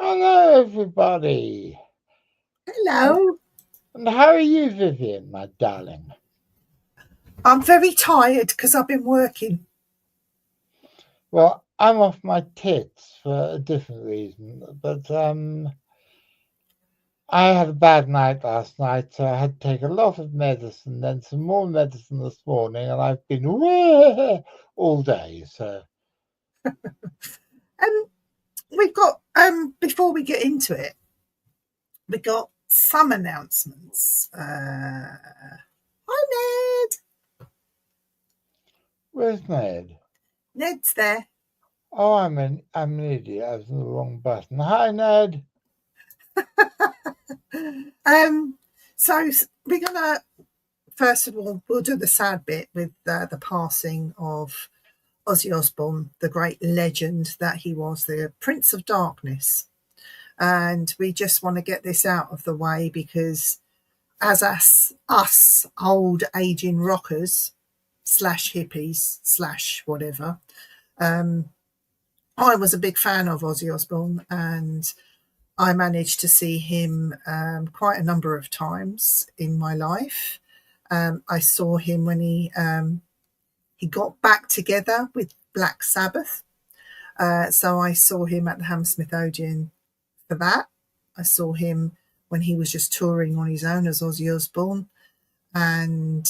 Hello, everybody. Hello. And how are you, Vivien, my darling? I'm very tired because I've been working. Well, I'm off my tits for a different reason, but I had a bad night last night, so I had to take a lot of medicine, then some more medicine this morning, and I've been all day. So, We've got before we get into it, we got some announcements. Hi, Ned. where's Ned? Ned's there. Oh, I'm an idiot. I was on the wrong button. Hi, Ned. So we're gonna first of all we'll do the sad bit with the passing of Ozzy Osbourne, the great legend that he was, the Prince of Darkness. And we just want to get this out of the way because as us old aging rockers / hippies / whatever, I was a big fan of Ozzy Osbourne, and I managed to see him quite a number of times in my life. I saw him when he got back together with Black Sabbath. So I saw him at the Hammersmith Odeon for that. I saw him when he was just touring on his own as Ozzy Osbourne. And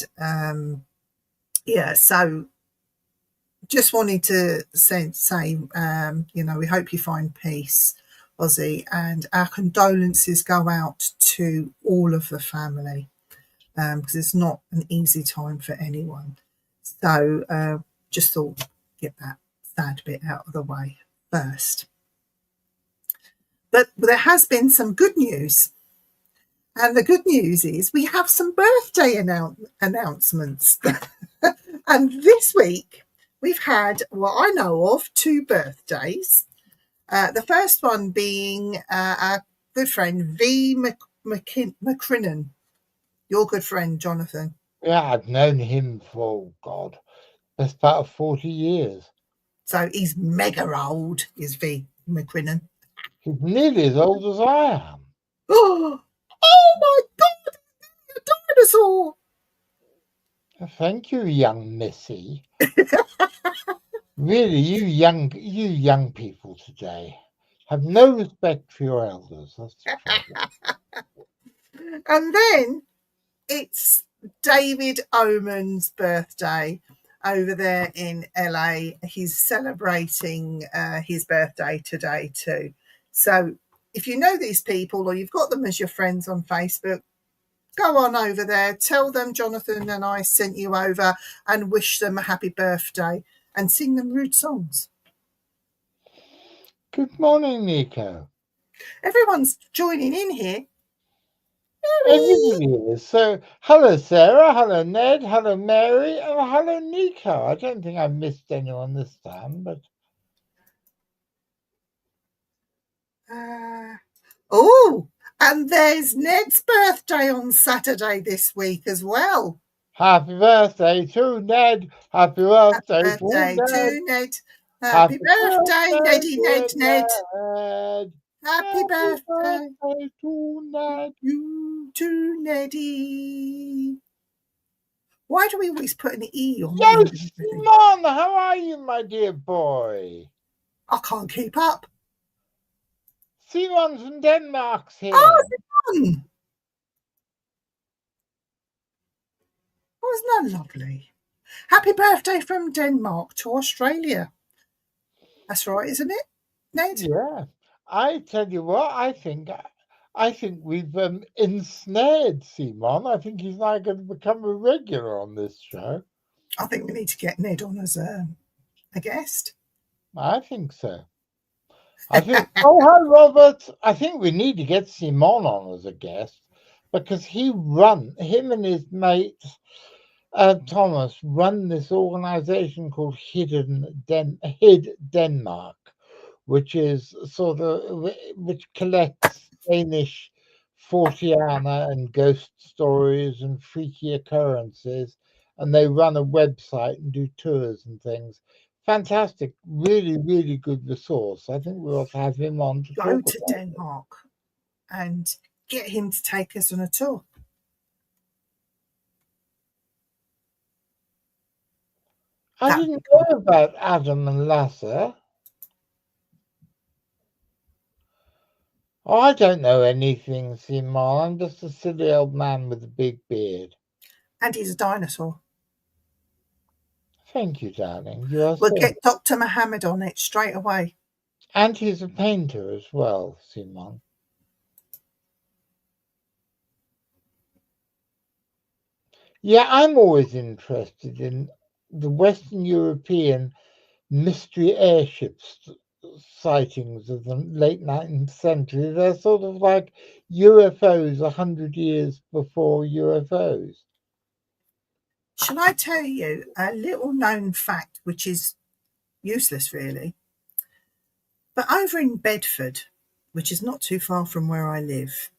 so just wanted to say we hope you find peace, Ozzy, and our condolences go out to all of the family because it's not an easy time for anyone. So just thought get that sad bit out of the way first. But there has been some good news. And the good news is we have some birthday announcements. And this week we've had what I know of 2 birthdays. The first one being our good friend V. McCrinnan, your good friend, Jonathan. Yeah, I've known him for, God, best part of 40 years. So he's mega old, is V. McCrinnan. He's nearly as old as I am. Oh my God, a dinosaur! Thank you, young Missy. Really, you young people today have no respect for your elders. That's the problem. And then it's David Oman's birthday over there in LA. He's celebrating his birthday today too. So if you know these people or you've got them as your friends on Facebook, go on over there, tell them Jonathan and I sent you over and wish them a happy birthday and sing them rude songs. Good morning, Nico. Everyone's joining in here. Everybody is. So, hello, Sarah. Hello, Ned. Hello, Mary. And hello, Nico. I don't think I missed anyone this time, but... And there's Ned's birthday on Saturday this week as well. Happy birthday to Ned. Happy birthday to Ned. Happy birthday, Neddy, Ned. Happy birthday to Ned. You to Neddy. Why do we always put an E on? Yes, Simon, how are you, my dear boy? I can't keep up. Simon from Denmark's here. Oh, Simon! Oh, isn't that lovely? Happy birthday from Denmark to Australia. That's right, isn't it, Ned? Yeah. I tell you what, I think we've ensnared Simon. I think he's now going to become a regular on this show. I think we need to get Ned on as a guest. I think so. I think. Oh, hi, Robert. I think we need to get Simon on as a guest because him and his mate Thomas run this organization called Hid Denmark, which collects Danish Forteana and ghost stories and freaky occurrences, and they run a website and do tours and things fantastic, really, really good resource. I think we ought to have him on to Go talk to about it. Denmark and get him to take us on a tour. I That'd didn't be good. know about Adam and Lasse. Oh, I don't know anything, Simon. I'm just a silly old man with a big beard. And he's a dinosaur. Thank you, darling. You are We'll so. get Dr. Mohammed on it straight away. And he's a painter as well, Simon. Yeah, I'm always interested in the Western European mystery airships sightings of the late 19th century. They're sort of like UFOs 100 years before UFOs. Shall I tell you a little known fact, which is useless really? But over in Bedford, which is not too far from where I live,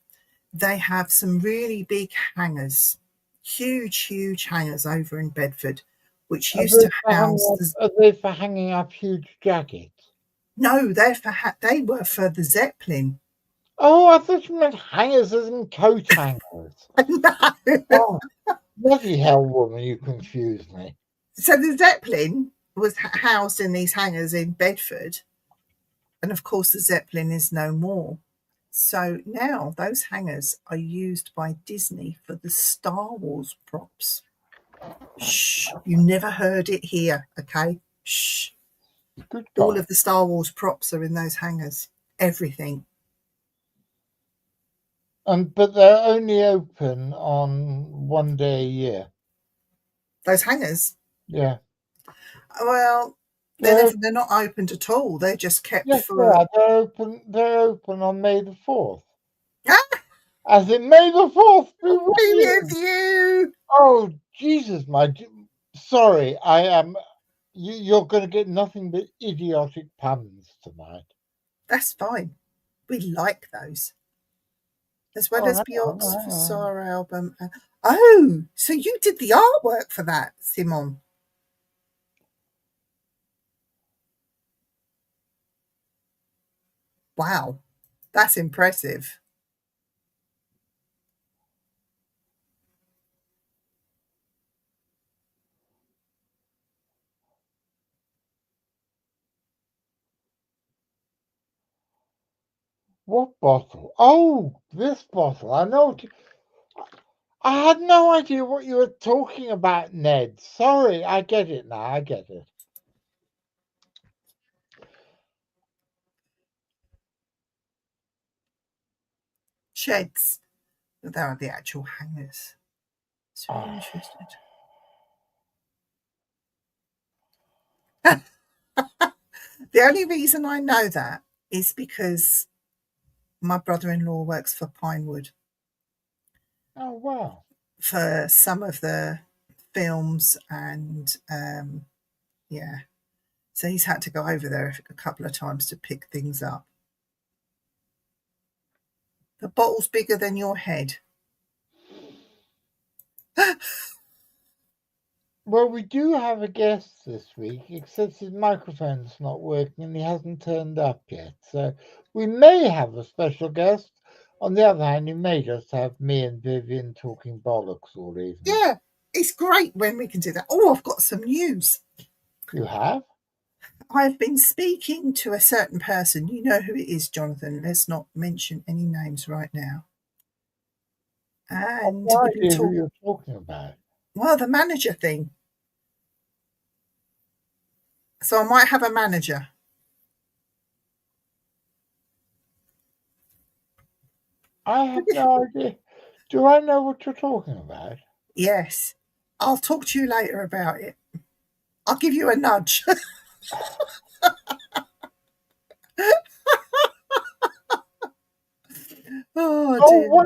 they have some really big hangars, huge hangars over in Bedford, which used to house the... Are they for hanging up huge jackets? No, they were for the Zeppelin. Oh, I thought you meant hangers as in coat hangers. No. Oh, bloody hell, woman, you confused me. So the Zeppelin was housed in these hangars in Bedford. And of course, the Zeppelin is no more. So now those hangars are used by Disney for the Star Wars props. Shh, you never heard it here, okay? Shh. Good All God. of the Star Wars props are in those hangars. Everything. But they're only open on one day a year. Those hangars? Yeah. Well, they're not opened at all. They're just kept Yes, for... they are. They're open on May the 4th. Ah, As in May the 4th be with be you. with you. Oh, Jesus, sorry, I am... You're going to get nothing but idiotic puns tonight. That's fine. We like those. As well Oh, as hang on, Bjork's hang for on. Sarah album. Oh, so you did the artwork for that, Simon? Wow, that's impressive. What bottle? Oh, this bottle. I know. I had no idea what you were talking about, Ned. Sorry, I get it now. I get it. Sheds. They are the actual hangers. It's really interested. The only reason I know that is because my brother-in-law works for Pinewood. Oh, wow. For some of the films and yeah. So he's had to go over there a couple of times to pick things up. The bottle's bigger than your head. Well, we do have a guest this week, except his microphone's not working and he hasn't turned up yet. So we may have a special guest. On the other hand, you may just have me and Vivien talking bollocks all evening. Yeah, it's great when we can do that. Oh, I've got some news. You have? I've been speaking to a certain person. You know who it is, Jonathan. Let's not mention any names right now. And no we've been idea who you're talking about. Well, the manager thing. So I might have a manager. I have no idea. Do I know what you're talking about? Yes. I'll talk to you later about it. I'll give you a nudge. Oh, wow.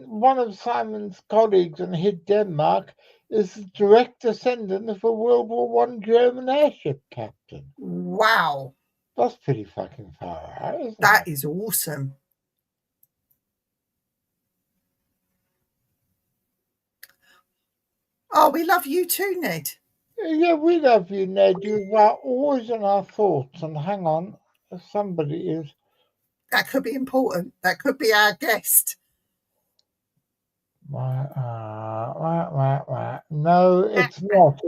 One of Simon's colleagues in Hid Denmark is the direct descendant of a World War I German airship captain. Wow. That's pretty fucking far out, isn't it? That is awesome. Oh, we love you too, Ned. Yeah, we love you, Ned. You are always in our thoughts. And hang on, somebody is. That could be important. That could be our guest. No, it's not.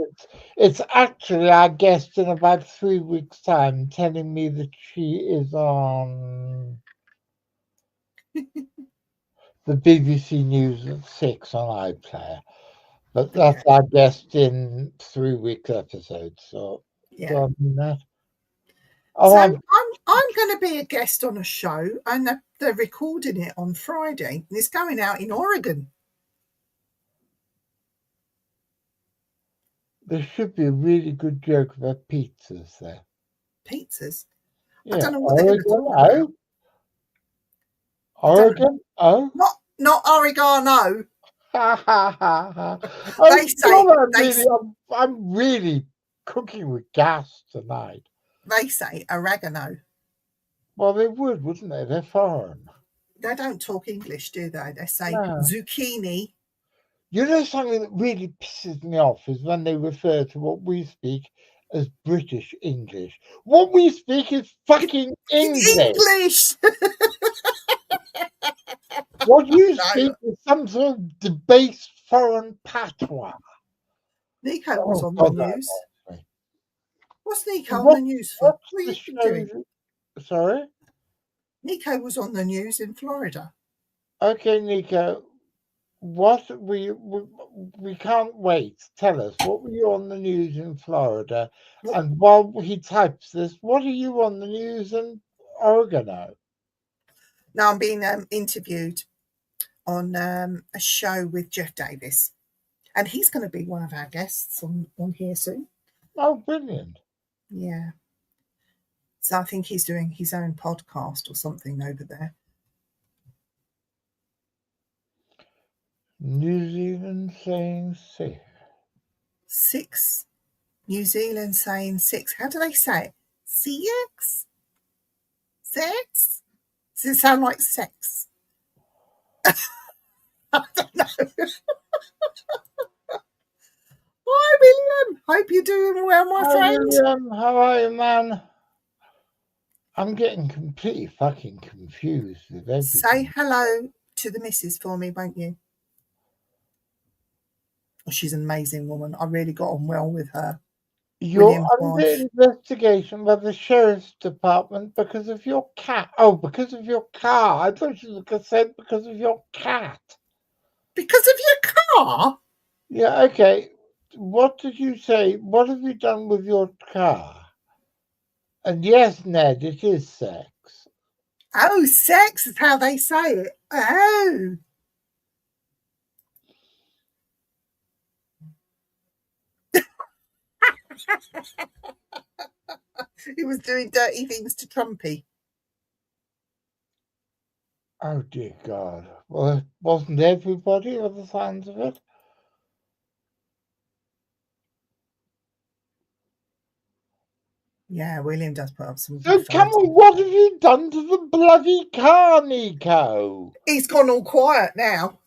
It's actually our guest in about 3 weeks' time telling me that she is on the BBC News at 6 on iPlayer. But that's our guest in 3 weeks episode. So Yeah. go on, Ned. So Oh, I'm going to be a guest on a show, and they're recording it on Friday, and it's going out in Oregon. there should be a really good joke about pizzas there. Pizzas. I Yeah, don't know what they're going to talk about. Oregon, oh. Not oregano. Ha ha ha ha. They say I'm really cooking with gas tonight. they say oregano. Well, they would, wouldn't they? They're foreign. They don't talk English, do they? They say No. zucchini. You know, something that really pisses me off is when they refer to what we speak as British English. What we speak is fucking English. English. What you speak is some sort of debased foreign patois. Nico was on the news. What's Nico on the news for? What are you doing? Sorry? Nico was on the news in Florida. Okay, Nico. What we can't wait. Tell us, what were you on the news in Florida? And while he types this, what are you on the news in Oregon now? Now I'm being interviewed on a show with Jeff Davis, and he's going to be one of our guests on here soon. Oh, brilliant! Yeah. So I think he's doing his own podcast or something over there. New Zealand saying 6. 6. New Zealand saying 6. How do they say it? 6? 6? Does it sound like sex? I don't know. Hi, William. Hope you're doing well, my friend. William, how are you, man? I'm getting completely fucking confused with everything. Say hello to the missus for me, won't you? Oh, she's an amazing woman. I really got on well with her. You're under investigation by the sheriff's department because of your cat. Oh, because of your car. I thought you said because of your cat. Because of your car? Yeah, okay. What did you say? What have you done with your car? And yes, Ned, it is sex. Oh, sex is how they say it. Oh. He was doing dirty things to Trumpy. Oh, dear God. Well, it wasn't everybody by the sounds of it. Yeah, William does put up some. So come on, what have you done to the bloody car, Nico? He's gone all quiet now.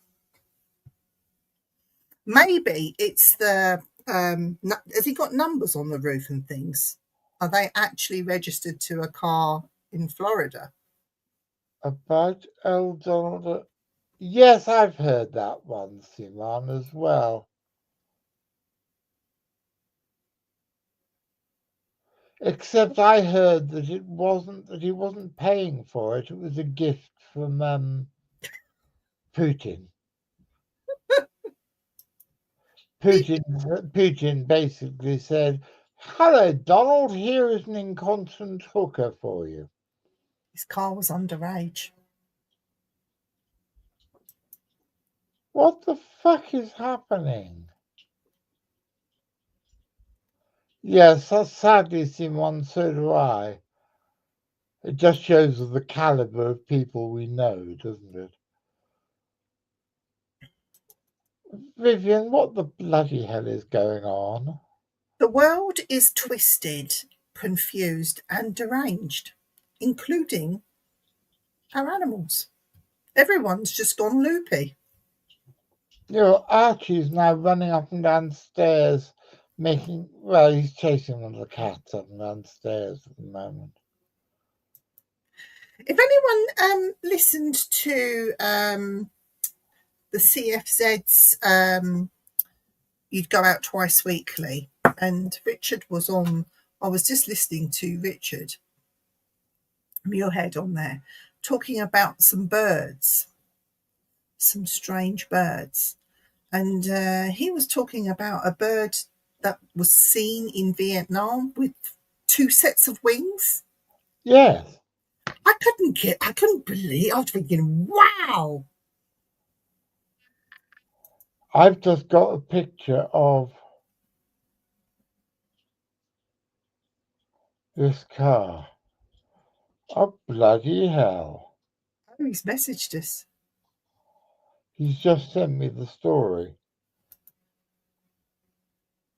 Maybe it's the has he got numbers on the roof and things? Are they actually registered to a car in Florida? About El Donald? Yes, I've heard that one, Simon, as well. Except I heard that he wasn't paying for it. It was a gift from Putin. Putin basically said, "Hello, Donald. Here is an inconstant hooker for you." His car was underage. What the fuck is happening? Yes, sadly, Simon, so do I. It just shows the caliber of people we know, doesn't it? Vivien, what the bloody hell is going on? The world is twisted, confused, and deranged, including our animals. Everyone's just gone loopy. You know, Archie's now running up and down stairs Well, he's chasing one of the cats up and downstairs at the moment. If anyone listened to the CFZ's You'd Go Out Twice Weekly, and Richard was on, I was just listening to Richard Muirhead on there, talking about some birds, some strange birds. And he was talking about a bird that was seen in Vietnam with 2 sets of wings. Yes. I couldn't believe, I was thinking, wow. I've just got a picture of this car. Oh, bloody hell. Oh, he's messaged us. He's just sent me the story.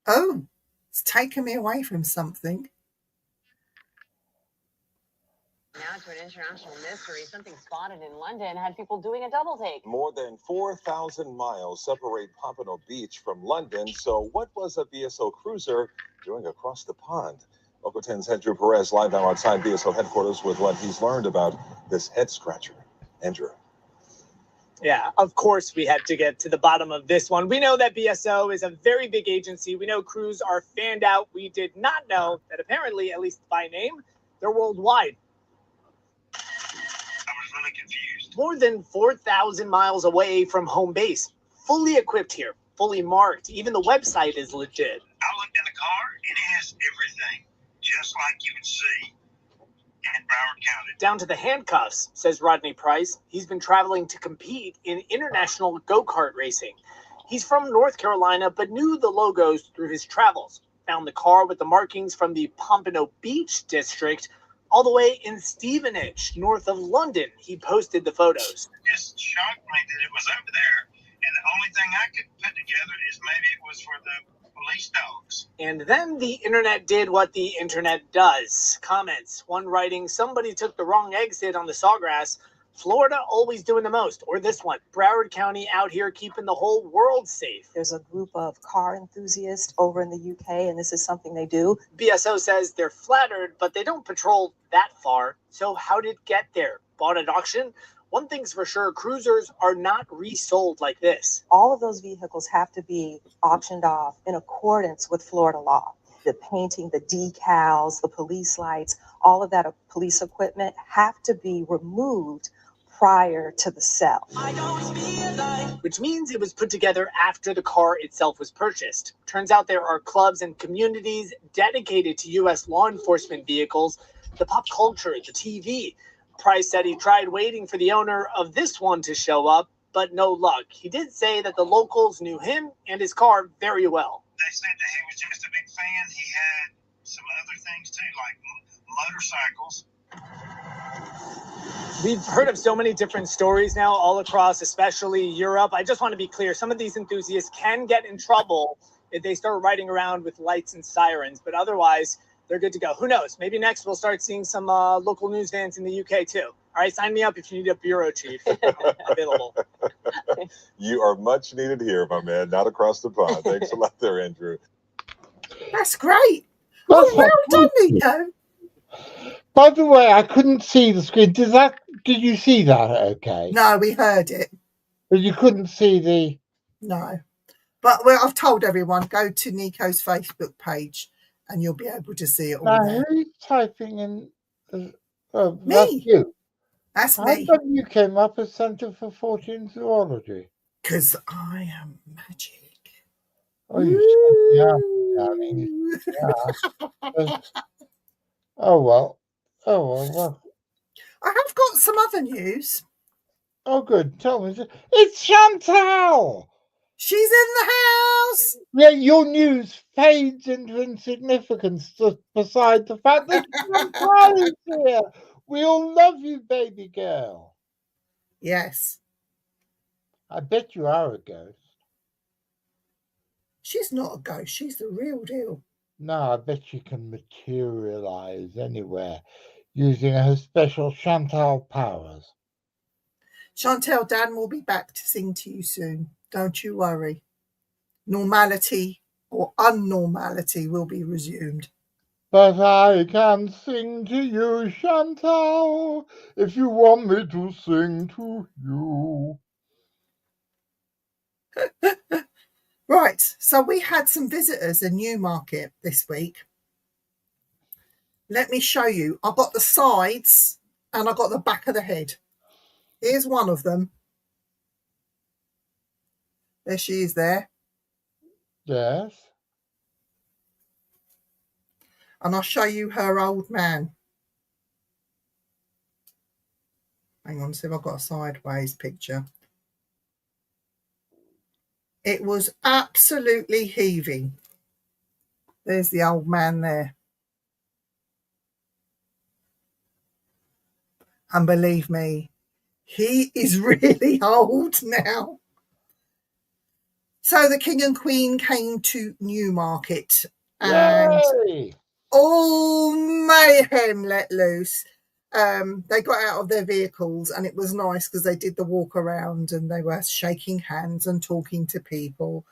Oh, it's taken me away from something. Now to an international mystery. Something spotted in London had people doing a double take. More than 4,000 miles separate Pompano Beach from London. So what was a BSO cruiser doing across the pond? Local 10's Andrew Perez live now outside BSO headquarters with what he's learned about this head scratcher. Andrew. Yeah, of course we had to get to the bottom of this one. We know that BSO is a very big agency. We know crews are fanned out. We did not know that apparently, at least by name, they're worldwide. Really confused. More than 4,000 miles away from home base. Fully equipped here, fully marked. Even the website is legit. I looked in the car and it has everything, just like you would see in Broward County. Down to the handcuffs, says Rodney Price. He's been traveling to compete in international go-kart racing. He's from North Carolina, but knew the logos through his travels. Found the car with the markings from the Pompano Beach district, all the way in Stevenage, north of London. He posted the photos. It just shocked me that it was over there. And the only thing I could put together is maybe it was for the police dogs. And then the internet did what the internet does. Comments. One writing, somebody took the wrong exit on the Sawgrass. Florida always doing the most. Or this one, Broward County out here keeping the whole world safe. There's a group of car enthusiasts over in the UK, and this is something they do. BSO says they're flattered, but they don't patrol that far. So how did it get there? Bought at auction? One thing's for sure, cruisers are not resold like this. All of those vehicles have to be auctioned off in accordance with Florida law. The painting, the decals, the police lights, all of that police equipment have to be removed prior to the sale. Which means it was put together after the car itself was purchased. Turns out there are clubs and communities dedicated to U.S. law enforcement vehicles, the pop culture, the TV. Price said he tried waiting for the owner of this one to show up, but no luck. He did say that the locals knew him and his car very well. They said that he was just a big fan. He had some other things too, like motorcycles. We've heard of so many different stories now all across, especially Europe. I just want to be clear. Some of these enthusiasts can get in trouble if they start riding around with lights and sirens, but otherwise they're good to go. Who knows? Maybe next we'll start seeing some local news vans in the UK too. All right, sign me up if you need a bureau chief available. You are much needed here, my man, not across the pond. Thanks a lot there, Andrew. That's great. Oh, well done, Nico. By the way, I couldn't see the screen. Did you see that okay? No, we heard it. But you couldn't see the... No. But I've told everyone, go to Nico's Facebook page and you'll be able to see it all there. Who's typing in... Me. That's you. That's I me. thought you came up as Centre for Fortean Zoology. Because I am magic. Oh, you sent me out, darling. Yeah. Oh, well. I have got some other news. Oh, good. Tell me. It's Chantal! She's in the house. Yeah, your news fades into insignificance just beside the fact that Chantal is here. We all love you, baby girl. Yes. I bet you are a ghost. She's not a ghost. She's the real deal. No, I bet she can materialize anywhere using her special Chantal powers. Chantal, Dan will be back to sing to you soon. Don't you worry. Normality or unnormality will be resumed. But I can sing to you, Chantal, if you want me to sing to you. Right, so we had some visitors in Newmarket this week. Let me show you. I got the sides and I got the back of the head. Here's one of them. There she is there. Yes. And I'll show you her old man. Hang on, see if I've got a sideways picture. It was absolutely heaving. There's the old man there. And believe me, he is really old now. So the King and Queen came to Newmarket and Yay! all mayhem let loose. They got out of their vehicles and it was nice because they did the walk around and they were shaking hands and talking to people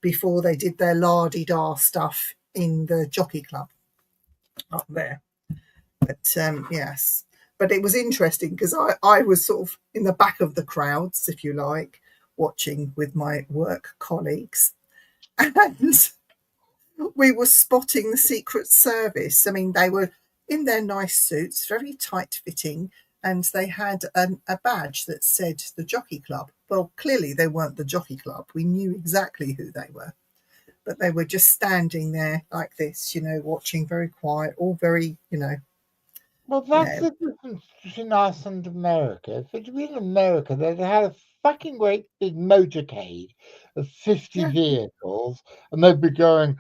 before they did their la-di-da stuff in the jockey club up there. But yes, but it was interesting because I was sort of in the back of the crowds, if you like, watching with my work colleagues. And we were spotting the Secret Service. I mean, they were in their nice suits, very tight fitting, and they had a badge that said the Jockey Club. Well, clearly they weren't the Jockey Club. We knew exactly who they were. But they were just standing there like this, you know, watching, very quiet, all very, you know. Well, that's the difference between us and America. If it had been America, they'd had a fucking great big motorcade of 50 vehicles, and they'd be going,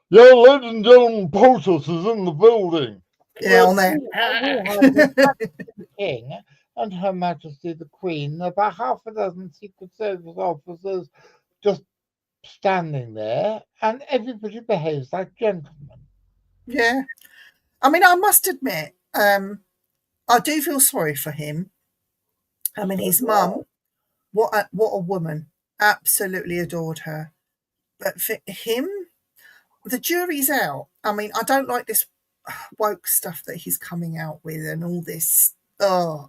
"Yeah, ladies and gentlemen, POTUS is in the building." Yeah, on there. We had the King and Her Majesty the Queen, about half a dozen Secret Service officers just standing there, and everybody behaves like gentlemen. Yeah. I mean, I must admit, I do feel sorry for him. I mean, his mum, what a woman, absolutely adored her. But for him, the jury's out. I mean, I don't like this woke stuff that he's coming out with and all this. Oh,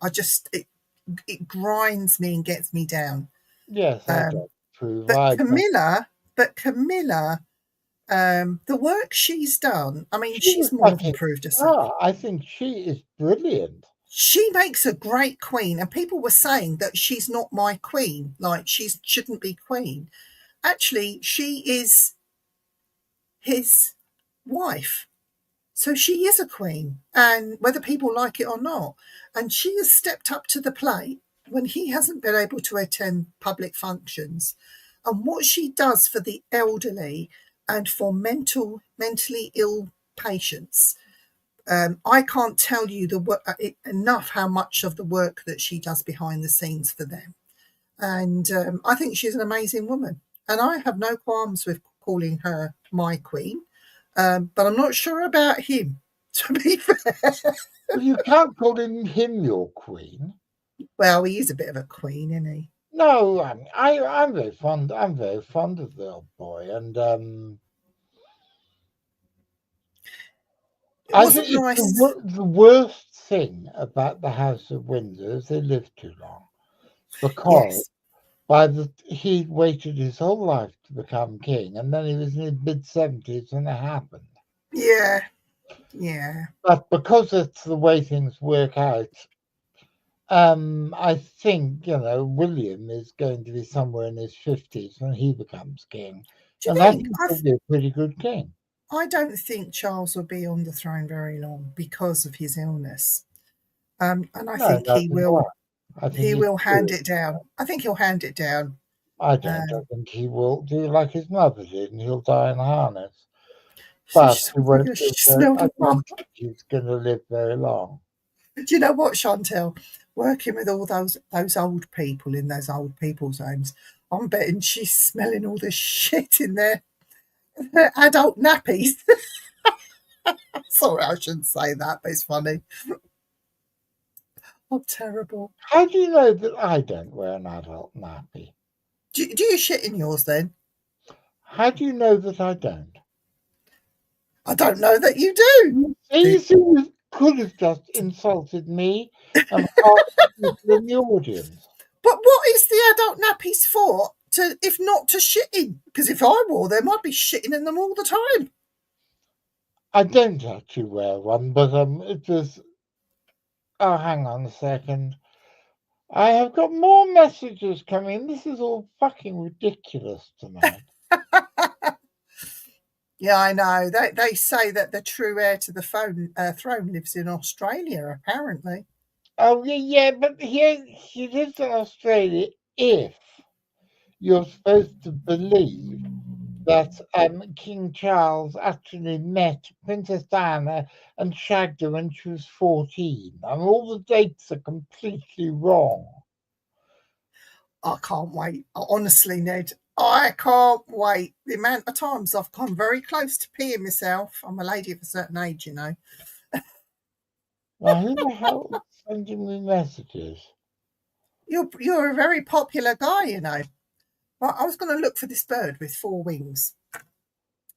it grinds me and gets me down. Yes, I don't approve. But Camilla, the work she's done, I mean, she's more than proved herself. I think she is brilliant. She makes a great queen, and people were saying that she's not my queen, like she shouldn't be queen. Actually, she is his wife, so she is a queen, and whether people like it or not. And she has stepped up to the plate when he hasn't been able to attend public functions. And what she does for the elderly and for mentally ill patients, I can't tell you enough how much of the work that she does behind the scenes for them. And I think she's an amazing woman. And I have no qualms with calling her my queen. But I'm not sure about him, to be fair. Well, you can't call him your queen. Well, he is a bit of a queen, isn't he? No, I'm very fond. I'm very fond of the old boy, and I think the worst thing about the House of Windsor is they lived too long, because he waited his whole life to become king, and then he was in his mid-70s when it happened. Yeah. But because it's the way things work out, I think, William is going to be somewhere in his 50s when he becomes king. And I think he'll be a pretty good king. I don't think Charles will be on the throne very long because of his illness. And I think he will hand it down. I think he'll hand it down. I don't. I think he will do like his mother did, and he'll die in harness. But he won't I don't think he's going to live very long. Do you know what, Chantal? Working with all those old people in those old people's homes, I'm betting she's smelling all the shit in their adult nappies. Sorry, I shouldn't say that, but it's funny. Oh, terrible. How do you know that I don't wear an adult nappy? Do you shit in yours then? How do you know that I don't? I don't know that you do. You could have just insulted me and half the people in the audience. But what is the adult nappies for, if not to shit in? Because if I wore them, I'd be shitting in them all the time. I don't actually wear one, but it was... Oh, hang on a second. I have got more messages coming. This is all fucking ridiculous tonight. Yeah, I know. They say that the true heir to the throne lives in Australia, apparently. Oh, yeah, but he lives in Australia if you're supposed to believe that King Charles actually met Princess Diana and shagged her when she was 14. All the dates are completely wrong. I can't wait. Honestly, Ned, I can't wait. The amount of times I've come very close to peeing myself. I'm a lady of a certain age, you know. Now, who the hell is sending me messages? You're a very popular guy, you know. Well, I was going to look for this bird with 4 wings.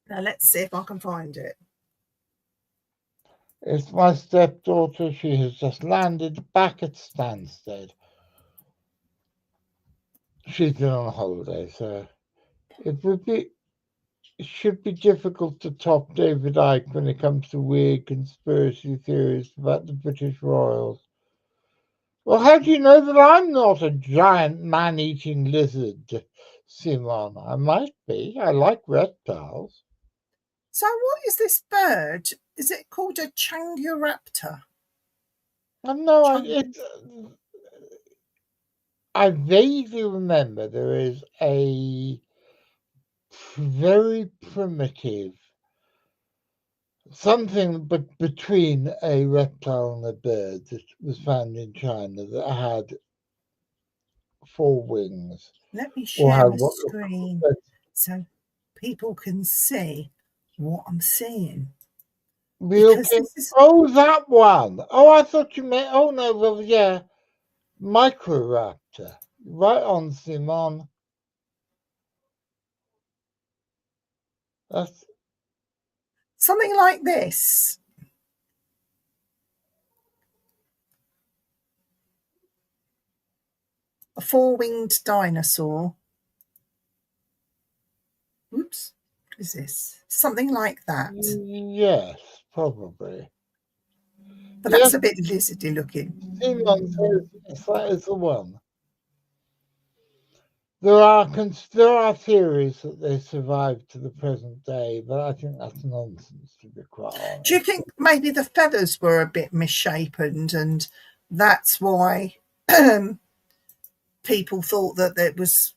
Now, let's see if I can find it. It's my stepdaughter. She has just landed back at Stansted. She's been on holiday, so it should be difficult to top David Icke when it comes to weird conspiracy theories about the British royals. Well, how do you know that I'm not a giant man-eating lizard, Simon? I might be. I like reptiles. So what is this bird? Is it called a changuraptor? No, I vaguely remember there is a very primitive something between a reptile and a bird that was found in China that had 4 wings. Let me share my screen so people can see what I'm seeing. Oh, that one. Oh, I thought you meant... Oh, no, well, yeah. Microraptor. Right on, Simon. That's... Something like this. A 4-winged dinosaur. Oops. What is this? Something like that. Yes, probably. But that's a bit lizardy looking. Simon says that is the one. There are theories that they survived to the present day, but I think that's nonsense, to be quite honest. Do you think maybe the feathers were a bit misshapen and that's why people thought that it was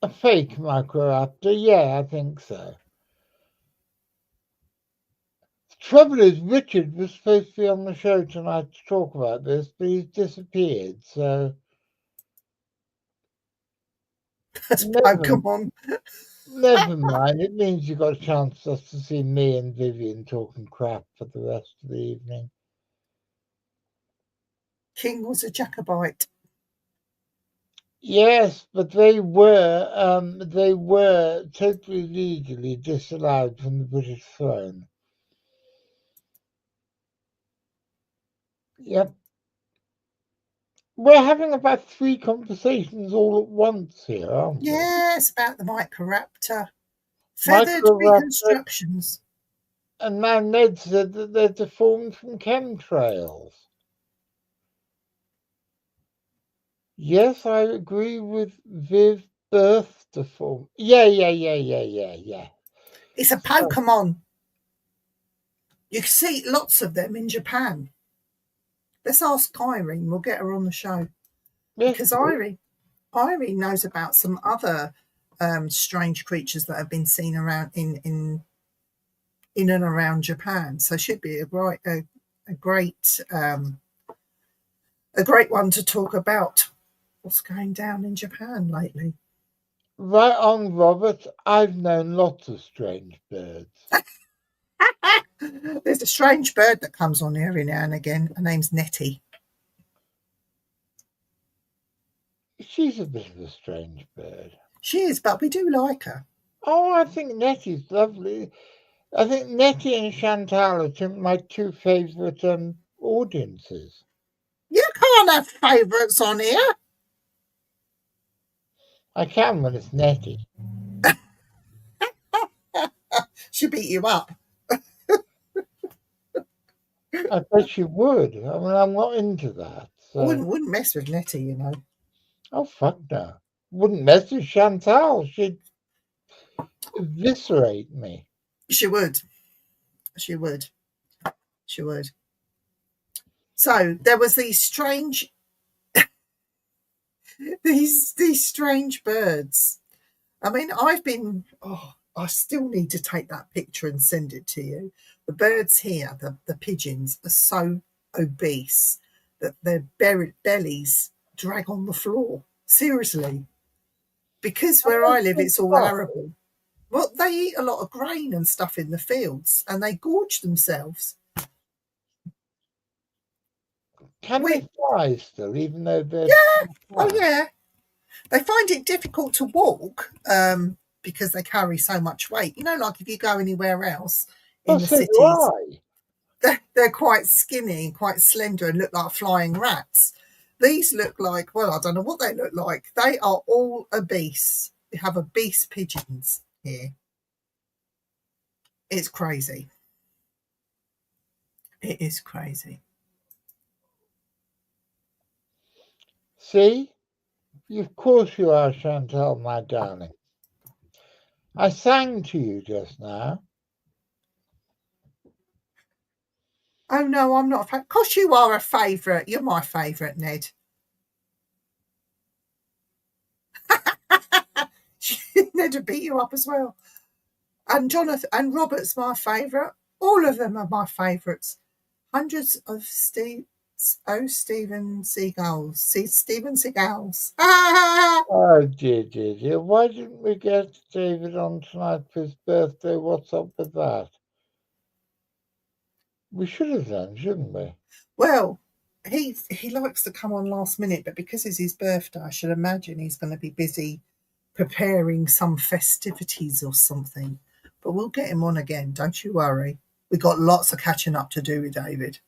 a fake Microraptor? Yeah, I think so. The trouble is, Richard was supposed to be on the show tonight to talk about this, but he's disappeared, so... That's Pokemon. Never mind. It means you got a chance just to see me and Vivien talking crap for the rest of the evening. King was a Jacobite. Yes, but they were totally legally disallowed from the British throne. Yep. We're having about 3 conversations all at once here, aren't we? Yes, about the Microraptor. Feathered reconstructions. And now Ned said that they're deformed from chemtrails. Yes, I agree with Viv. Birth deform. Yeah. It's a Pokemon. You see lots of them in Japan. Let's ask Irene. We'll get her on the show. Yes, because Irene knows about some other strange creatures that have been seen around in and around Japan. So she'd be a great one to talk about what's going down in Japan lately. Right on, Robert. I've known lots of strange birds. There's a strange bird that comes on every now and again. Her name's Nettie. She's a bit of a strange bird. She is, but we do like her. Oh, I think Nettie's lovely. I think Nettie and Chantal are my two favourite audiences. You can't have favourites on here. I can when it's Nettie. She beat you up. I bet she would. I mean, I'm not into that. So. Wouldn't mess with Nettie, you know. Oh, fuck no. Wouldn't mess with Chantal. She'd eviscerate me. She would. She would. She would. So there was these strange these strange birds. I mean, I still need to take that picture and send it to you. The birds here, the pigeons, are so obese that their bellies drag on the floor. Seriously. Because where I live, it's all arable. Well, they eat a lot of grain and stuff in the fields, and they gorge themselves. Can they fly still, even though they're... Yeah. Oh, yeah. They find it difficult to walk because they carry so much weight. You know, like if you go anywhere else in the cities, they're quite skinny, quite slender, and look like flying rats. These look like, well, I don't know what they look like. They are all obese. We have obese pigeons here. It's crazy. It is crazy. See? Of course you are, Chantal, my darling. I sang to you just now. Oh, no, I'm not. Of course you are a favourite. You're my favourite, Ned. Ned would beat you up as well. And Jonathan and Robert's my favourite. All of them are my favourites. Hundreds of Steven Seagulls. Steven Seagulls. Oh, dear. Why didn't we get David on tonight for his birthday? What's up with that? We should have done, shouldn't we? Well, he likes to come on last minute, but because it's his birthday, I should imagine he's going to be busy preparing some festivities or something. But we'll get him on again, don't you worry. We've got lots of catching up to do with David.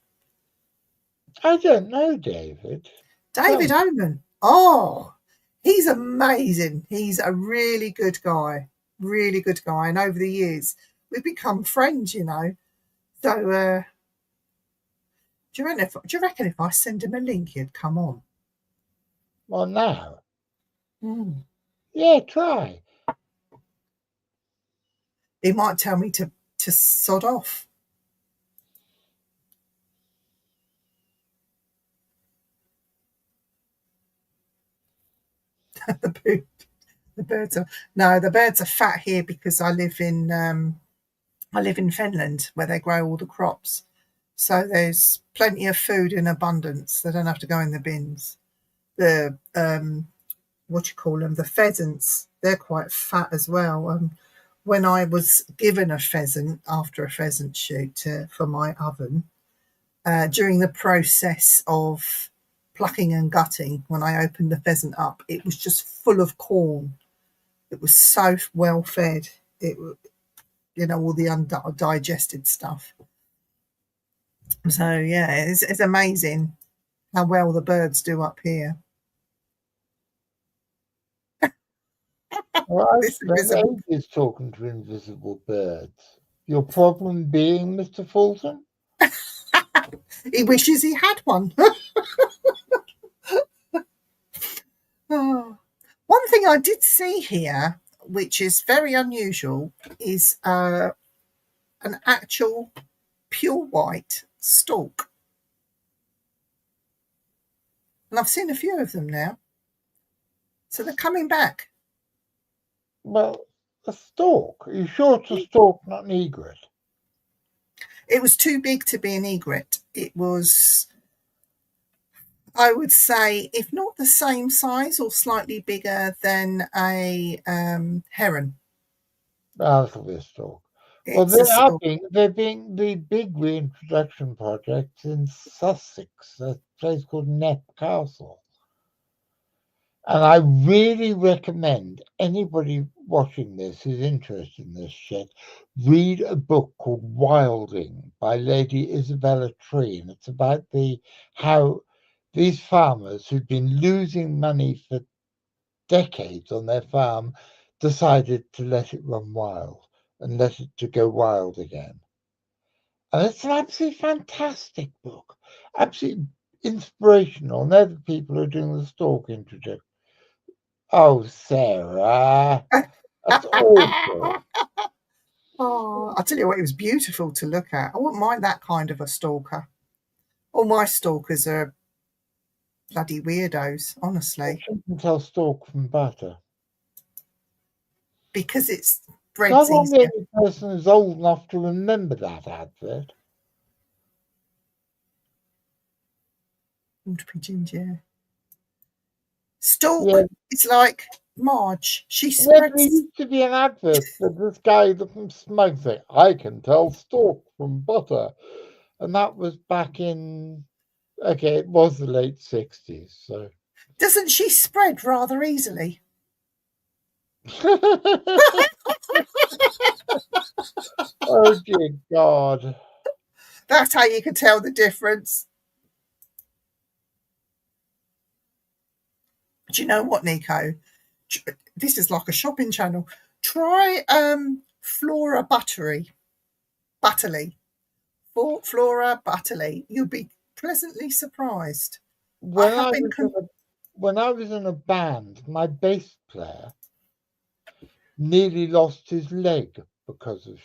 I don't know David. David Oman. Oh, he's amazing. He's a really good guy. Really good guy. And over the years, we've become friends, you know. So, do you reckon if I send him a link, he'd come on? Well, now. Yeah, try. He might tell me to sod off. The birds are fat here because I live in Finland where they grow all the crops. So there's plenty of food in abundance. They don't have to go in the bins. The the pheasants, they're quite fat as well. When I was given a pheasant after a pheasant shoot for my oven, during the process of plucking and gutting, when I opened the pheasant up, it was just full of corn. It was so well fed. It, you know, all the undigested stuff. So yeah, it's amazing how well the birds do up here. Well, I spent ages talking to invisible birds. Your problem being, Mr. Fulton? He wishes he had one. Oh. One thing I did see here, which is very unusual, is an actual pure white stork. And I've seen a few of them now. So they're coming back. Well, a stork. Are you sure it's a stork, not an egret? It was too big to be an egret. It was, I would say, if not the same size or slightly bigger than a heron. That'll be a stork. Well, they're being the big reintroduction projects in Sussex, a place called Knepp Castle. And I really recommend anybody watching this who's interested in this shit read a book called Wilding by Lady Isabella Tree, and it's about how these farmers who'd been losing money for decades on their farm decided to let it run wild and let it to go wild again. And it's an absolutely fantastic book, absolutely inspirational. And they're the people who are doing the stalk introduction. Oh, Sarah, that's awful. Oh, I'll tell you what, it was beautiful to look at. I wouldn't mind that kind of a stalker. All my stalkers are bloody weirdos, honestly, You can tell stalk from butter. because it's So bread's I'm the easier. only person who's old enough to remember that advert. Old pigeons, yeah. Stalk, Yeah, it's like Marge. She yeah, there spreads. used to be an advert for this guy looking smug saying, I can tell stalk from butter. And that was back in, okay, it was the late 60s, so. Doesn't she spread rather easily? Oh, dear God. That's how you can tell the difference. Do you know what, Nico? This is like a shopping channel. Try Flora Butterly. Flora Butterly. You'll be pleasantly surprised. When I was in a band, my bass player nearly lost his leg because of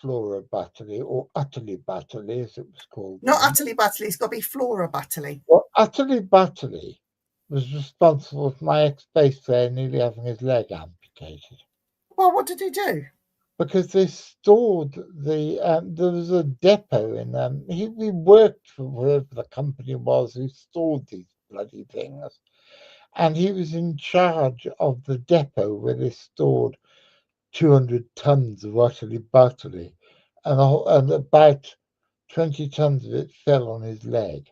Flora Butterly, or Utterly Butterly, as it was called. Not then. Utterly Butterly, it's got to be Flora Butterly. Well, Utterly Butterly was responsible for my ex-bass player nearly having his leg amputated. Well, what did he do? Because they stored there was a depot in we worked for whatever the company was who stored these bloody things, and he was in charge of the depot where they stored 200 tons of Utterly Butterly, and about 20 tons of it fell on his leg,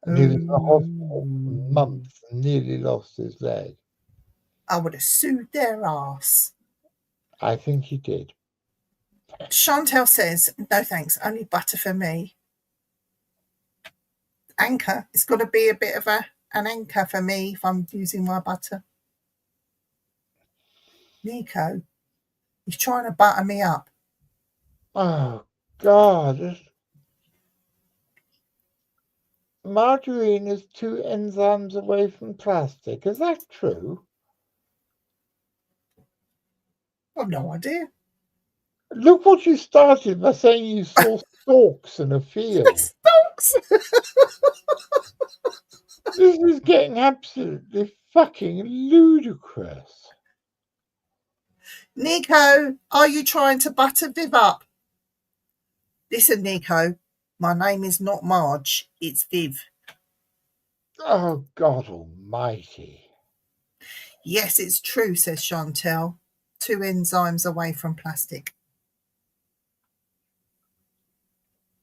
and he was in the hospital for months and nearly lost his leg. I would have sued their ass. I think he did. Chantel says, no thanks, only butter for me. Anchor. It's got to be a bit of an anchor for me if I'm using my butter. Nico, he's trying to butter me up. Oh, God. Margarine is 2 enzymes away from plastic. Is that true? I've no idea. Look what you started by saying you saw stalks in a field. Stalks! This is getting absolutely fucking ludicrous. Nico, are you trying to butter Viv up? Listen, Nico, my name is not Marge, it's Viv. Oh, God almighty. Yes, it's true, says Chantel. 2 enzymes away from plastic.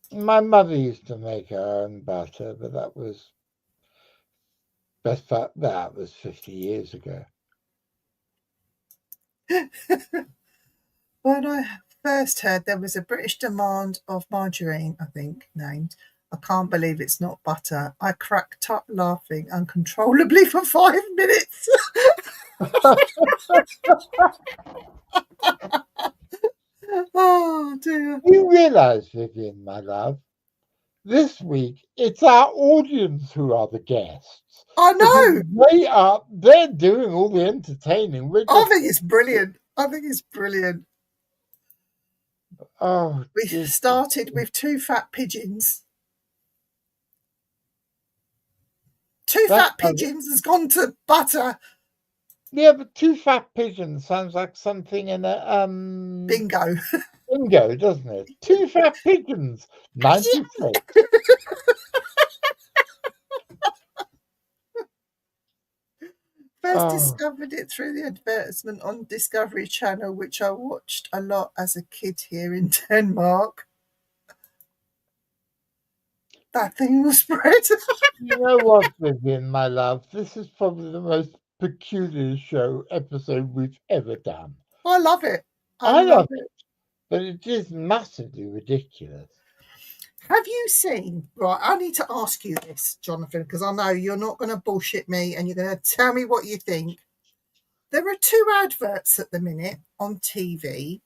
My mother used to make her own butter, but that was 50 years ago. When I first heard there was a British demand of margarine, I think, named, I can't believe it's not butter. I cracked up laughing uncontrollably for 5 minutes. Oh, dear. You realise, Vivien, my love, this week it's our audience who are the guests. I know. They're doing all the entertaining. I think it's brilliant. Oh, We started with 2 fat pigeons. 2 fat pigeons has gone to butter. Yeah, but 2 fat pigeons sounds like something in a Bingo. bingo, doesn't it? 2 fat pigeons, 96. First discovered it through the advertisement on Discovery Channel, which I watched a lot as a kid here in Denmark. that thing will spread. You know what, Vivien, my love? This is probably the most peculiar show episode we've ever done. I love it. I love it, but it is massively ridiculous. Have you seen, right, I need to ask you this, Jonathan, because I know you're not going to bullshit me and you're going to tell me what you think. There are 2 adverts at the minute on TV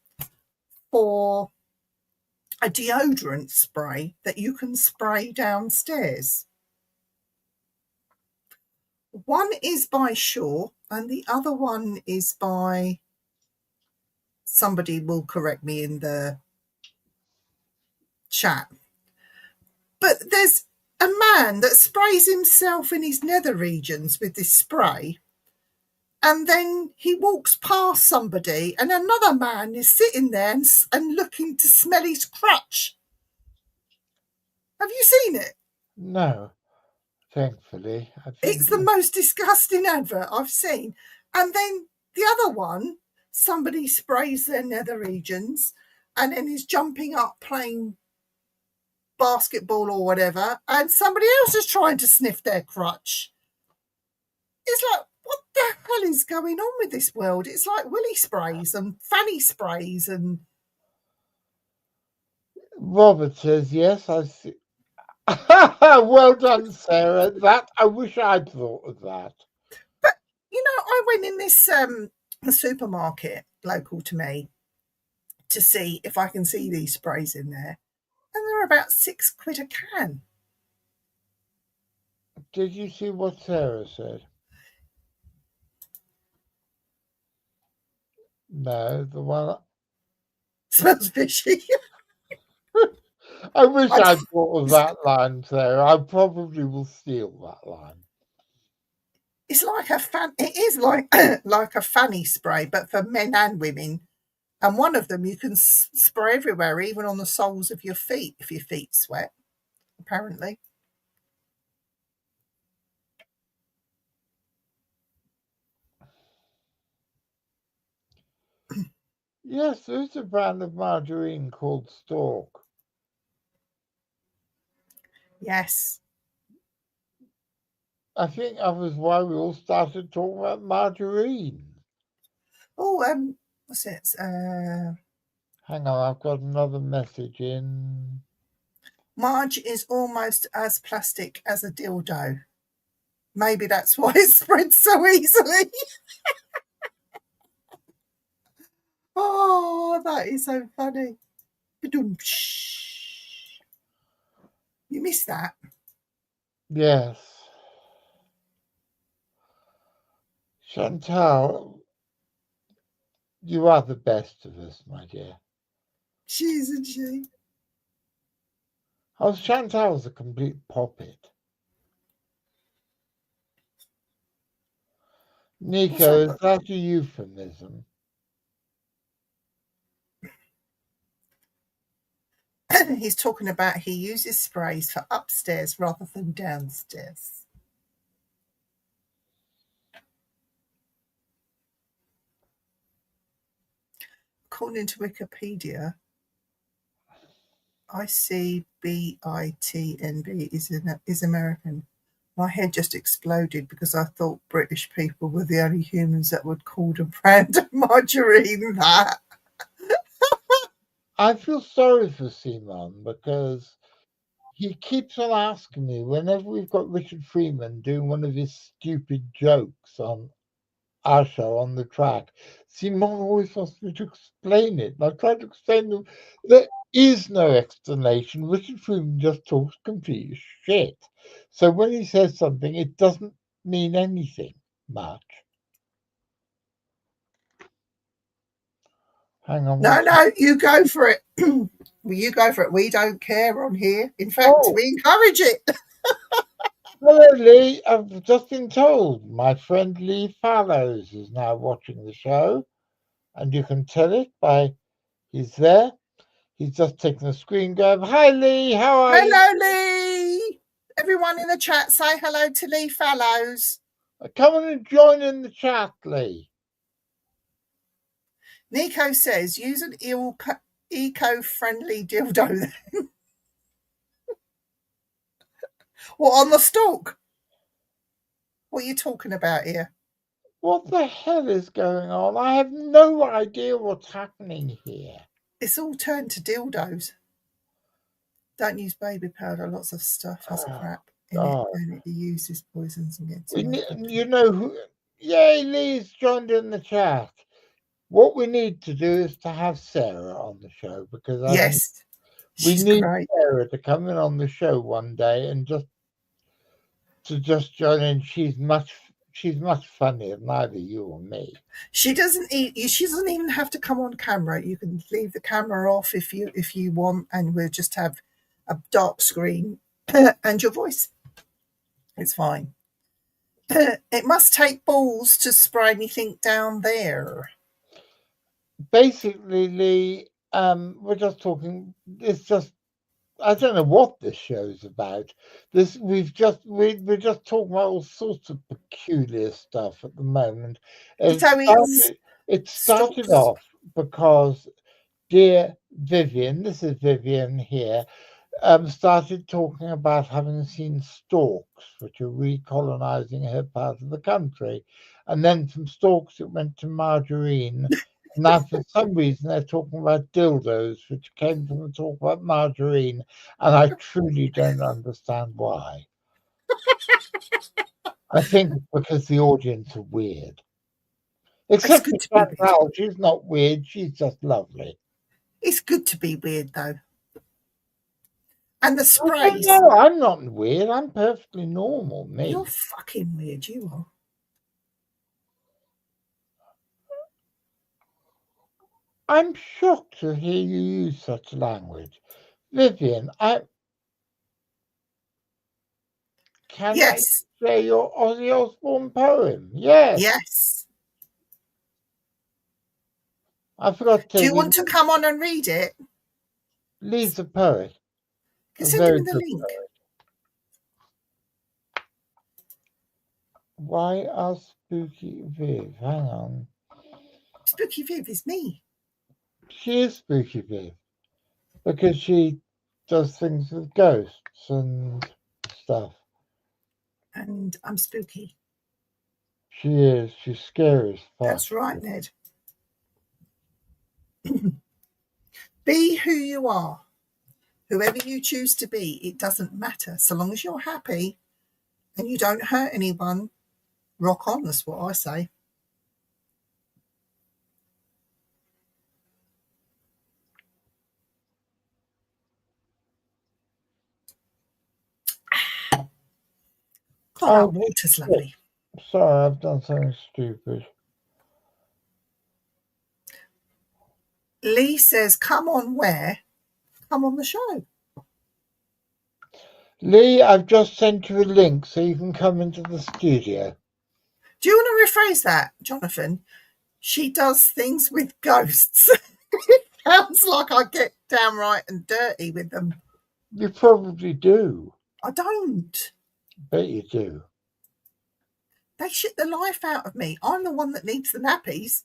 for a deodorant spray that you can spray downstairs. One is by Shaw and the other one is by, somebody will correct me in the chat, but there's a man that sprays himself in his nether regions with this spray, and then he walks past somebody and another man is sitting there and looking to smell his crutch. Have you seen it? No, thankfully. It's the most disgusting advert I've seen. And then the other one, somebody sprays their nether regions and then is jumping up playing basketball or whatever, and somebody else is trying to sniff their crutch. It's like, what the hell is going on with this world? It's like willy sprays and fanny sprays and... Robert says, yes, I see. Well done, Sarah. That I wish I'd thought of that. But, you know, I went in this supermarket local to me to see if I can see these sprays in there, and they're about £6 a can. Did you see what Sarah said? No, the one... Smells fishy. I wish I'd thought of that line, Sarah. I probably will steal that line. It's like it is like like a fanny spray, but for men and women. And one of them you can spray everywhere, even on the soles of your feet, if your feet sweat, apparently. Yes, there's a brand of margarine called Stork. Yes. I think that was why we all started talking about margarine. Oh, what's it? Hang on, I've got another message in. Marge is almost as plastic as a dildo. Maybe that's why it spreads so easily. Oh, that is so funny. You missed that? Yes. Chantal, you are the best of us, my dear. She isn't she? Oh, Chantal's a complete poppet. Nico, is that a euphemism? He's talking about he uses sprays for upstairs rather than downstairs. According to Wikipedia, ICBITNB is American. My head just exploded because I thought British people were the only humans that would call a brand of margarine that. I feel sorry for Simon because he keeps on asking me whenever we've got Richard Freeman doing one of his stupid jokes on our show on the track. Simon always wants me to explain it. And I try to explain to him there is no explanation. Richard Freeman just talks complete shit. So when he says something, it doesn't mean anything much. Hang on. No, you go for it. You go for it. We don't care on here. In fact, we encourage it. Hello, Lee. I've just been told my friend Lee Fallows is now watching the show, and you can tell it by he's there. He's just taken a screen grab. Hi, Lee. How are you? Hello, Lee. Everyone in the chat, say hello to Lee Fallows. Come on and join in the chat, Lee. Nico says, use an eco-friendly dildo then. What, on the stalk? What are you talking about here? What the hell is going on? I have no idea what's happening here. It's all turned to dildos. Don't use baby powder. Lots of stuff has crap in it, and it uses poisons and gets. You know who? Yay, Lee's joined in the chat. What we need to do is to have Sarah on the show, because I think we need Sarah to come in on the show one day and just join in. She's much funnier than either you or me. She doesn't even have to come on camera. You can leave the camera off if you want, and we'll just have a dark screen and your voice. It's fine. It must take balls to spray anything down there. Basically, Lee, we're just talking. It's just, I don't know what this show's about. We're just talking about all sorts of peculiar stuff at the moment. It started off because dear Vivien, this is Vivien here, started talking about having seen storks, which are recolonizing her part of the country. And then from storks, it went to margarine. Now, for some reason, they're talking about dildos, which came from the talk about margarine. And I truly don't understand why. I think because the audience are weird. Except for Chantal, she's not weird. She's just lovely. It's good to be weird, though. And the sprays. No, I'm not weird. I'm perfectly normal, me. You're fucking weird, you are. I'm shocked to hear you use such language. Vivien, Can I share your Ozzy Osbourne poem? Yes. Yes. I forgot to. Do you want to come on and read it? Lee's a poet. Send him the link. Poet. Why are Spooky Viv? Hang on. Spooky Viv is me. She is Spooky Viv because she does things with ghosts and stuff. And I'm spooky. She is. She's scary as fuck. That's right, Ned. Be who you are. Whoever you choose to be, it doesn't matter. So long as you're happy and you don't hurt anyone, rock on, that's what I say. God, that water's lovely. Sorry, I've done something stupid. Lee says, come on where? Come on the show. Lee, I've just sent you a link so you can come into the studio. Do you want to rephrase that, Jonathan? She does things with ghosts. It sounds like I get downright and dirty with them. You probably do. I don't. Bet you do. They shit the life out of me. I'm the one that needs the nappies.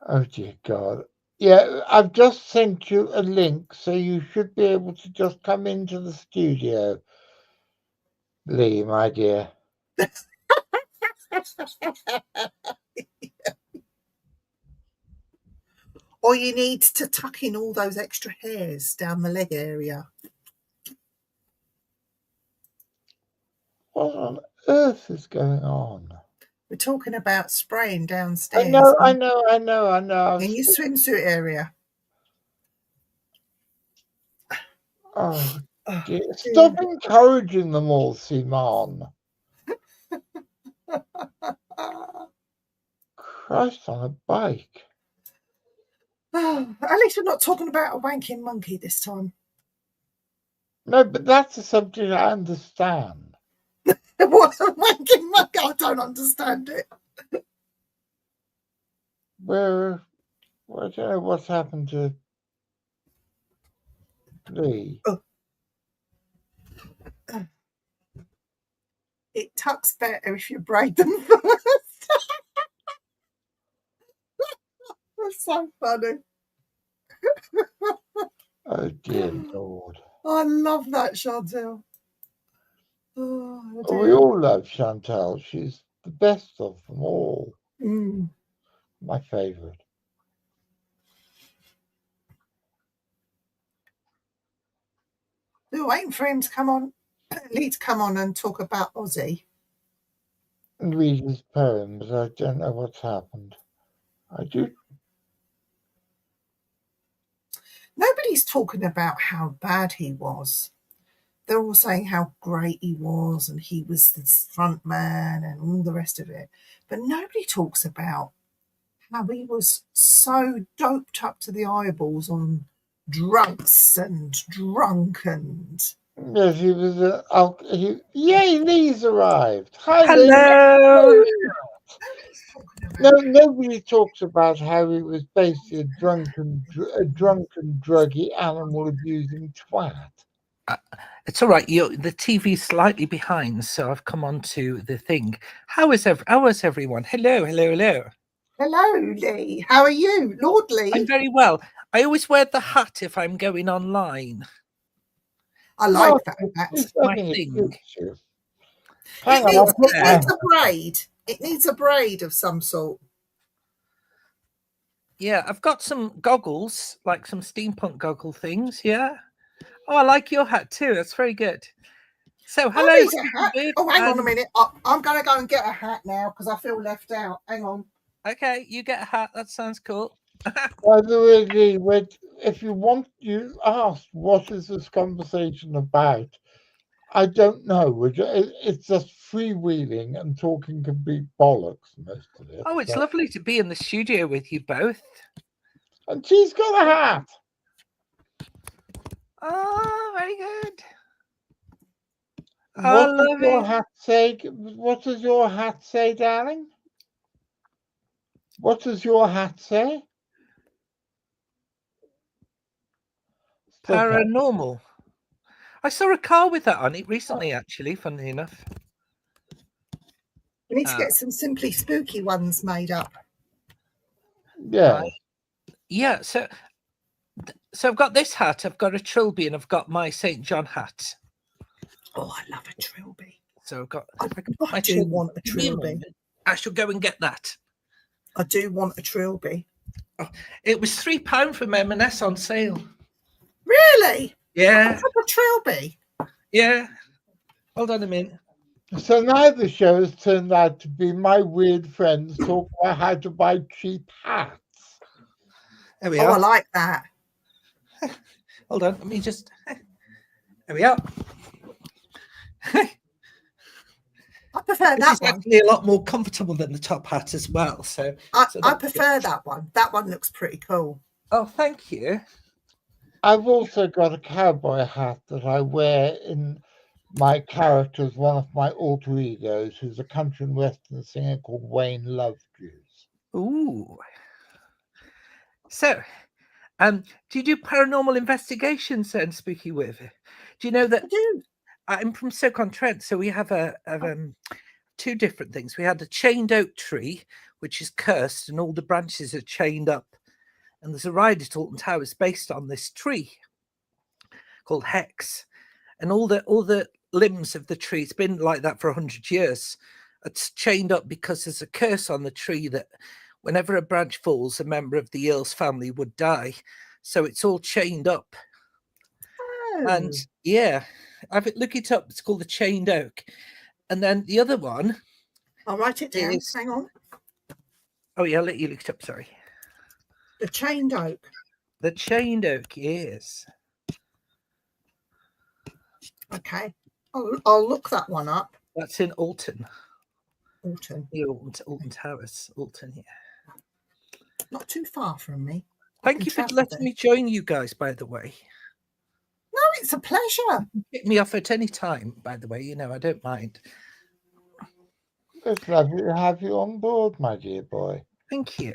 Oh, dear God. Yeah, I've just sent you a link, so you should be able to just come into the studio. Lee, my dear. Or you need to tuck in all those extra hairs down the leg area. What on earth is going on? We're talking about spraying downstairs. I know. In your swimsuit area. Oh, dear. Stop encouraging them all, Simon. Christ on a bike. At least we're not talking about a wanking monkey this time. No, but that's a subject I understand. What a wanking monkey? I don't understand it. I don't know what's happened to Lee. It tucks better if you braid them first. That's so funny. Oh, dear Lord. I love that, Chantal. Oh, I We do. all love Chantal. She's the best of them all. Mm. My favourite. We're waiting for him to come on. Need to come on and talk about Ozzy. And read his poems. I don't know what's happened. I do. Nobody's talking about how bad he was. They're all saying how great he was and he was the front man and all the rest of it. But nobody talks about how he was so doped up to the eyeballs on drugs and drunk and... Yes, he was. Yay, Lee's arrived. Hi, Lee. Hello. Nobody talks about how he was basically a drunken, druggy, animal abusing twat. It's all right. The TV's slightly behind, so I've come on to the thing. How is everyone? Hello. Hello, Lee. How are you, Lord Lee? I'm very well. I always wear the hat if I'm going online. I like that. That's my thing. Hang on, it needs a braid. It needs a braid of some sort. Yeah, I've got some goggles, like some steampunk goggle things. Yeah. Oh, I like your hat too. That's very good. So, hello. Oh, hang on a minute. I'm going to go and get a hat now because I feel left out. Hang on. Okay, you get a hat. That sounds cool. By the way, if you asked what is this conversation about, I don't know. It's just freewheeling and talking complete bollocks, most of it. Oh, it's lovely to be in the studio with you both. And she's got a hat. Oh, very good. What does your hat say? What does your hat say, darling? What does your hat say? Paranormal. I saw a car with that on it recently, actually, funnily enough. We need to get some simply spooky ones made up. Yeah. Yeah, so I've got this hat, I've got a trilby, and I've got my St. John hat. Oh, I love a trilby. So I've got... I do want a trilby. I shall go and get that. I do want a trilby. Oh, it was £3 from M&S on sale. Really? Yeah. A trilby? Yeah. Hold on a minute. So now the show has turned out to be my weird friends talking about how to buy cheap hats. There we are. I like that. Hold on, let me just... There we are. I prefer this that is one. actually a lot more comfortable than the top hat as well. So I prefer that one. That one looks pretty cool. Oh, thank you. I've also got a cowboy hat that I wear in my character as one of my alter egos, who's a country and western singer called Wayne Lovejuice. Ooh. So, do you do paranormal investigations then, Spooky With? Do you know that? I do. I'm from Stoke-on-Trent, so we have two different things. We had a chained oak tree, which is cursed, and all the branches are chained up. And there's a ride at Alton Towers based on this tree called Hex. And all the limbs of the tree, it's been like that for 100 years. It's chained up because there's a curse on the tree that whenever a branch falls, a member of the Earl's family would die. So it's all chained up. Oh. And yeah, look it up. It's called the chained oak. And then the other one. I'll write it down. Hang on. Oh, yeah, I'll let you look it up. Sorry. The chained oak. The chained oak, yes. Okay. I'll look that one up. That's in Alton. Alton. Yeah, Alton Towers. Alton, yeah. Not too far from me. Thank you for letting me join you guys, by the way. No, it's a pleasure. Pick me off at any time, by the way. You know, I don't mind. It's lovely to have you on board, my dear boy. Thank you.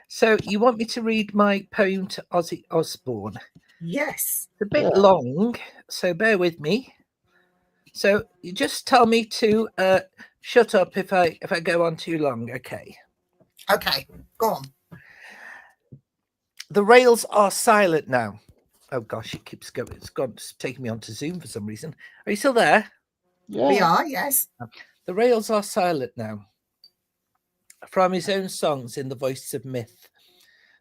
So you want me to read my poem to Ozzy Osbourne? Yes. It's a bit long, so bear with me. So you just tell me to shut up if I go on too long, okay? Okay, go on. The rails are silent now. Oh gosh, it keeps going. It's taking me onto Zoom for some reason. Are you still there? Yeah. We are, yes. The rails are silent now. From his own songs in the voice of myth,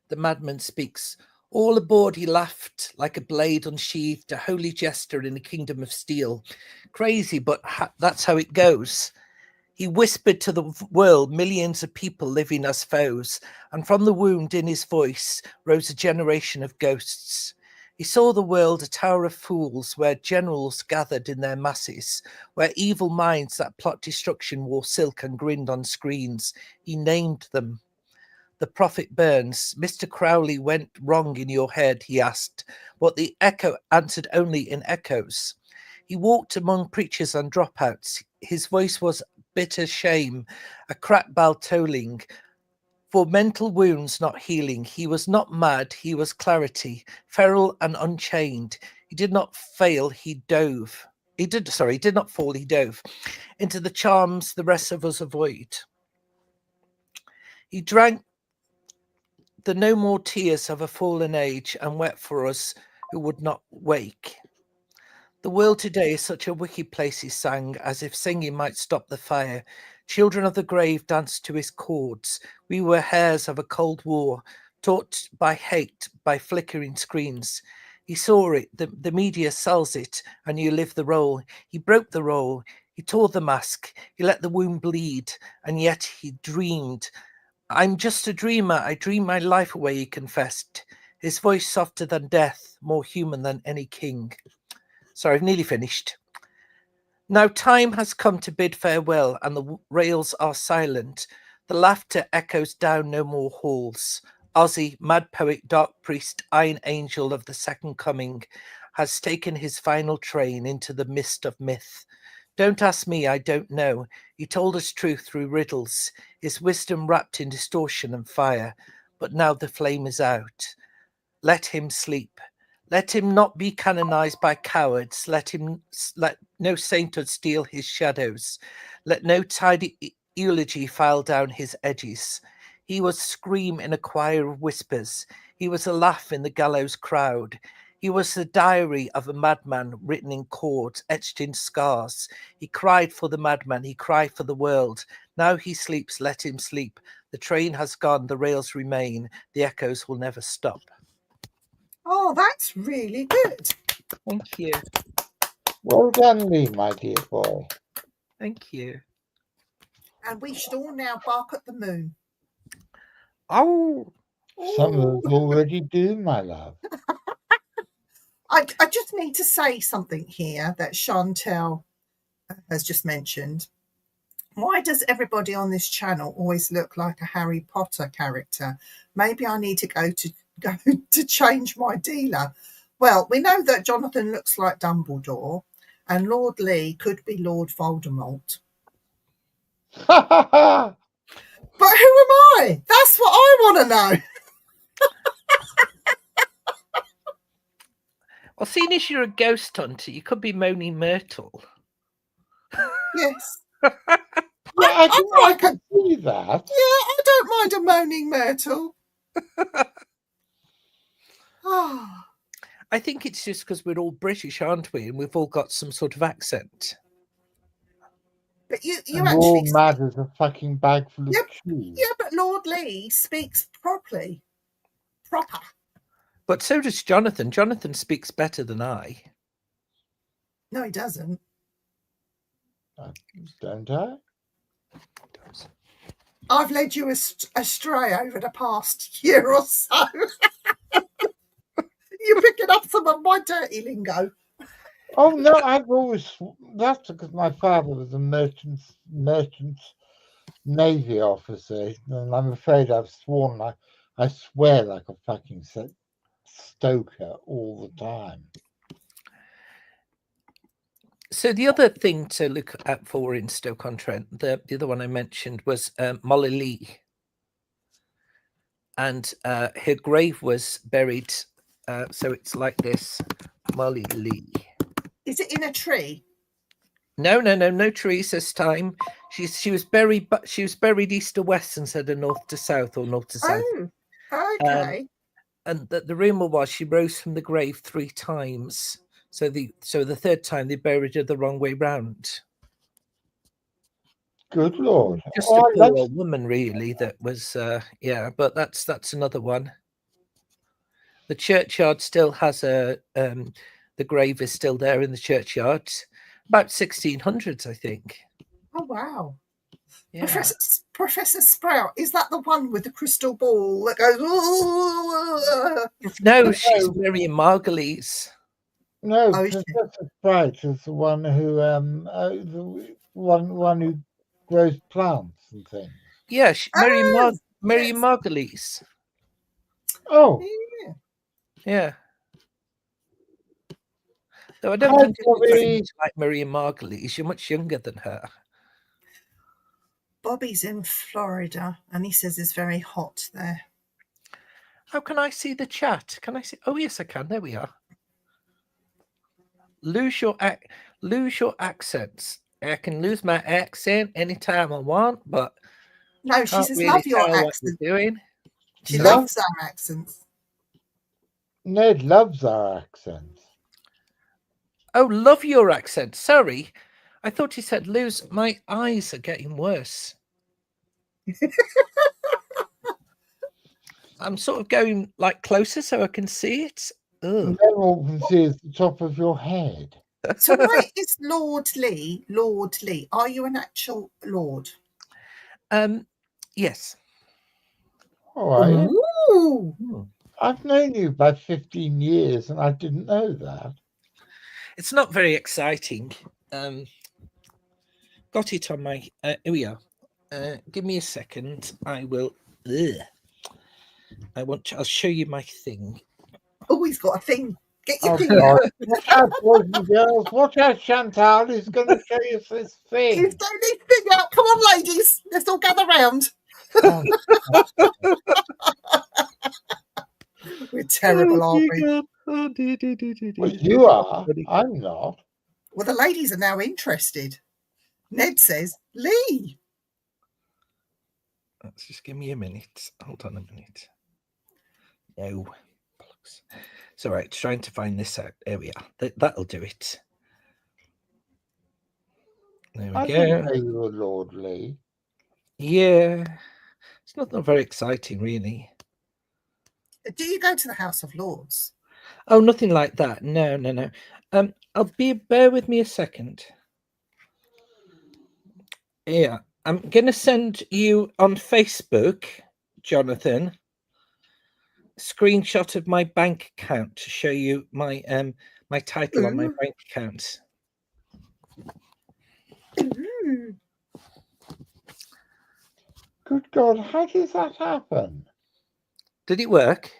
the madman speaks. All aboard he laughed like a blade unsheathed, a holy jester in a kingdom of steel. Crazy, but that's how it goes. He whispered to the world, millions of people living as foes, and from the wound in his voice rose a generation of ghosts. He saw the world a tower of fools, where generals gathered in their masses, where evil minds that plot destruction wore silk and grinned on screens. He named them. The prophet Burns, Mr. Crowley went wrong in your head, he asked, but the echo answered only in echoes. He walked among preachers and dropouts. His voice was bitter shame, a cracked bell tolling. For mental wounds not healing, he was not mad, he was clarity, feral and unchained. He did not fail, he dove. He did not fall, he dove into the charms the rest of us avoid. He drank the no more tears of a fallen age and wept for us who would not wake. The world today is such a wicked place, he sang, as if singing might stop the fire. Children of the grave danced to his chords. We were heirs of a cold war, taught by hate, by flickering screens. He saw it, the media sells it, and you live the role. He broke the role, he tore the mask, he let the wound bleed, and yet he dreamed. I'm just a dreamer, I dream my life away, he confessed. His voice softer than death, more human than any king. Sorry, I've nearly finished. Now time has come to bid farewell, and the rails are silent. The laughter echoes down no more halls. Ozzy, mad poet, dark priest, iron angel of the second coming, has taken his final train into the mist of myth. Don't ask me, I don't know. He told us truth through riddles, his wisdom wrapped in distortion and fire. But now the flame is out. Let him sleep. Let him not be canonized by cowards. Let no sainthood steal his shadows. Let no tidy eulogy file down his edges. He was scream in a choir of whispers. He was a laugh in the gallows crowd. He was the diary of a madman written in chords, etched in scars. He cried for the madman. He cried for the world. Now he sleeps. Let him sleep. The train has gone. The rails remain. The echoes will never stop. Oh, that's really good. Thank you. Well done, Lee, my dear boy. Thank you. And we should all now bark at the moon. Oh. Some of us already do, my love. I just need to say something here that Chantel has just mentioned. Why does everybody on this channel always look like a Harry Potter character? Maybe I need to go to change my dealer. Well, we know that Jonathan looks like Dumbledore, and Lord Lee could be Lord Voldemort. But who am I? That's what I want to know. Well, seeing as you're a ghost hunter, you could be Moaning Myrtle. Yes. I can see that. Yeah, I don't mind a Moaning Myrtle. Oh. I think it's just because we're all British, aren't we? And we've all got some sort of accent. But you and actually all mad as a fucking bag full of cheese. Yeah, but Lord Lee speaks proper. But so does Jonathan. Jonathan speaks better than I. No, he doesn't. Don't I? I've led you astray over the past year or so. You're picking up some of my dirty lingo. Oh no, I've always. That's because my father was a merchant navy officer, and I'm afraid I've sworn I swear like a fucking stoker all the time. So the other thing to look at for in Stoke-on-Trent, the other one I mentioned was Molly Lee, and her grave was buried. So it's like this, Molly Lee. Is it in a tree? No trees this time. She was buried, but she was buried east to west instead of north to south or north to south. Oh, okay. and the rumor was she rose from the grave 3 times. So the third time they buried her the wrong way round. Good Lord. Just Oh, a I poor love- old woman, really. That was but that's another one. The churchyard still has the grave is still there in the churchyard, about 1600s, I think. Oh wow. Yeah. Professor Sprout, is that the one with the crystal ball that goes? No, she's Miriam Margolyes. No, Oh, is she? Professor Sprout is the one who the one who grows plants and things. Yeah, Miriam yes. Margolyes. Oh, Yeah. Yeah. Though I don't Hi, think you're very Bobby. much like Miriam Margolyes. You're much younger than her. Bobby's in Florida, and he says it's very hot there. How can I see the chat? Can I see? Oh, yes, I can. There we are. Lose your accents. I can lose my accent anytime I want, but No, she can't says, really love your tell what accent. you're doing. She Love- loves our accents. Ned loves our accents. Oh, love your accent. Sorry. I thought he said lose. My eyes are getting worse. I'm sort of going like closer so I can see it. And Ugh. then all we can see is the top of your head. So why is Lord Lee? Are you an actual lord? Yes. All right. Ooh. I've known you about 15 years and I didn't know that. It's not very exciting. Got it on my. Here we are. Give me a second. I will. I'll show you my thing. Oh, he's got a thing. Get your Oh, thing God. out. Watch out, boys and girls. Watch out, Chantal. He's going to show you this thing. He's got his thing out. Come on, ladies. Let's all gather round. Oh, We're terrible, aren't we? God. Oh, dear. well, you are. I'm not. Well, the ladies are now interested. Ned says, Lee. Let's just give me a minute. Hold on a minute. No. Bollocks. It's all right. Trying to find this out. There we are. That'll do it. There we I go. didn't know you were Lord Lee. Yeah. It's not very exciting, really. Do you go to the House of Lords? Oh, nothing like that. No. Bear with me a second. Yeah. I'm going to send you on Facebook, Jonathan, a screenshot of my bank account to show you my my title on my bank account. Good God, how does that happen? Did it work?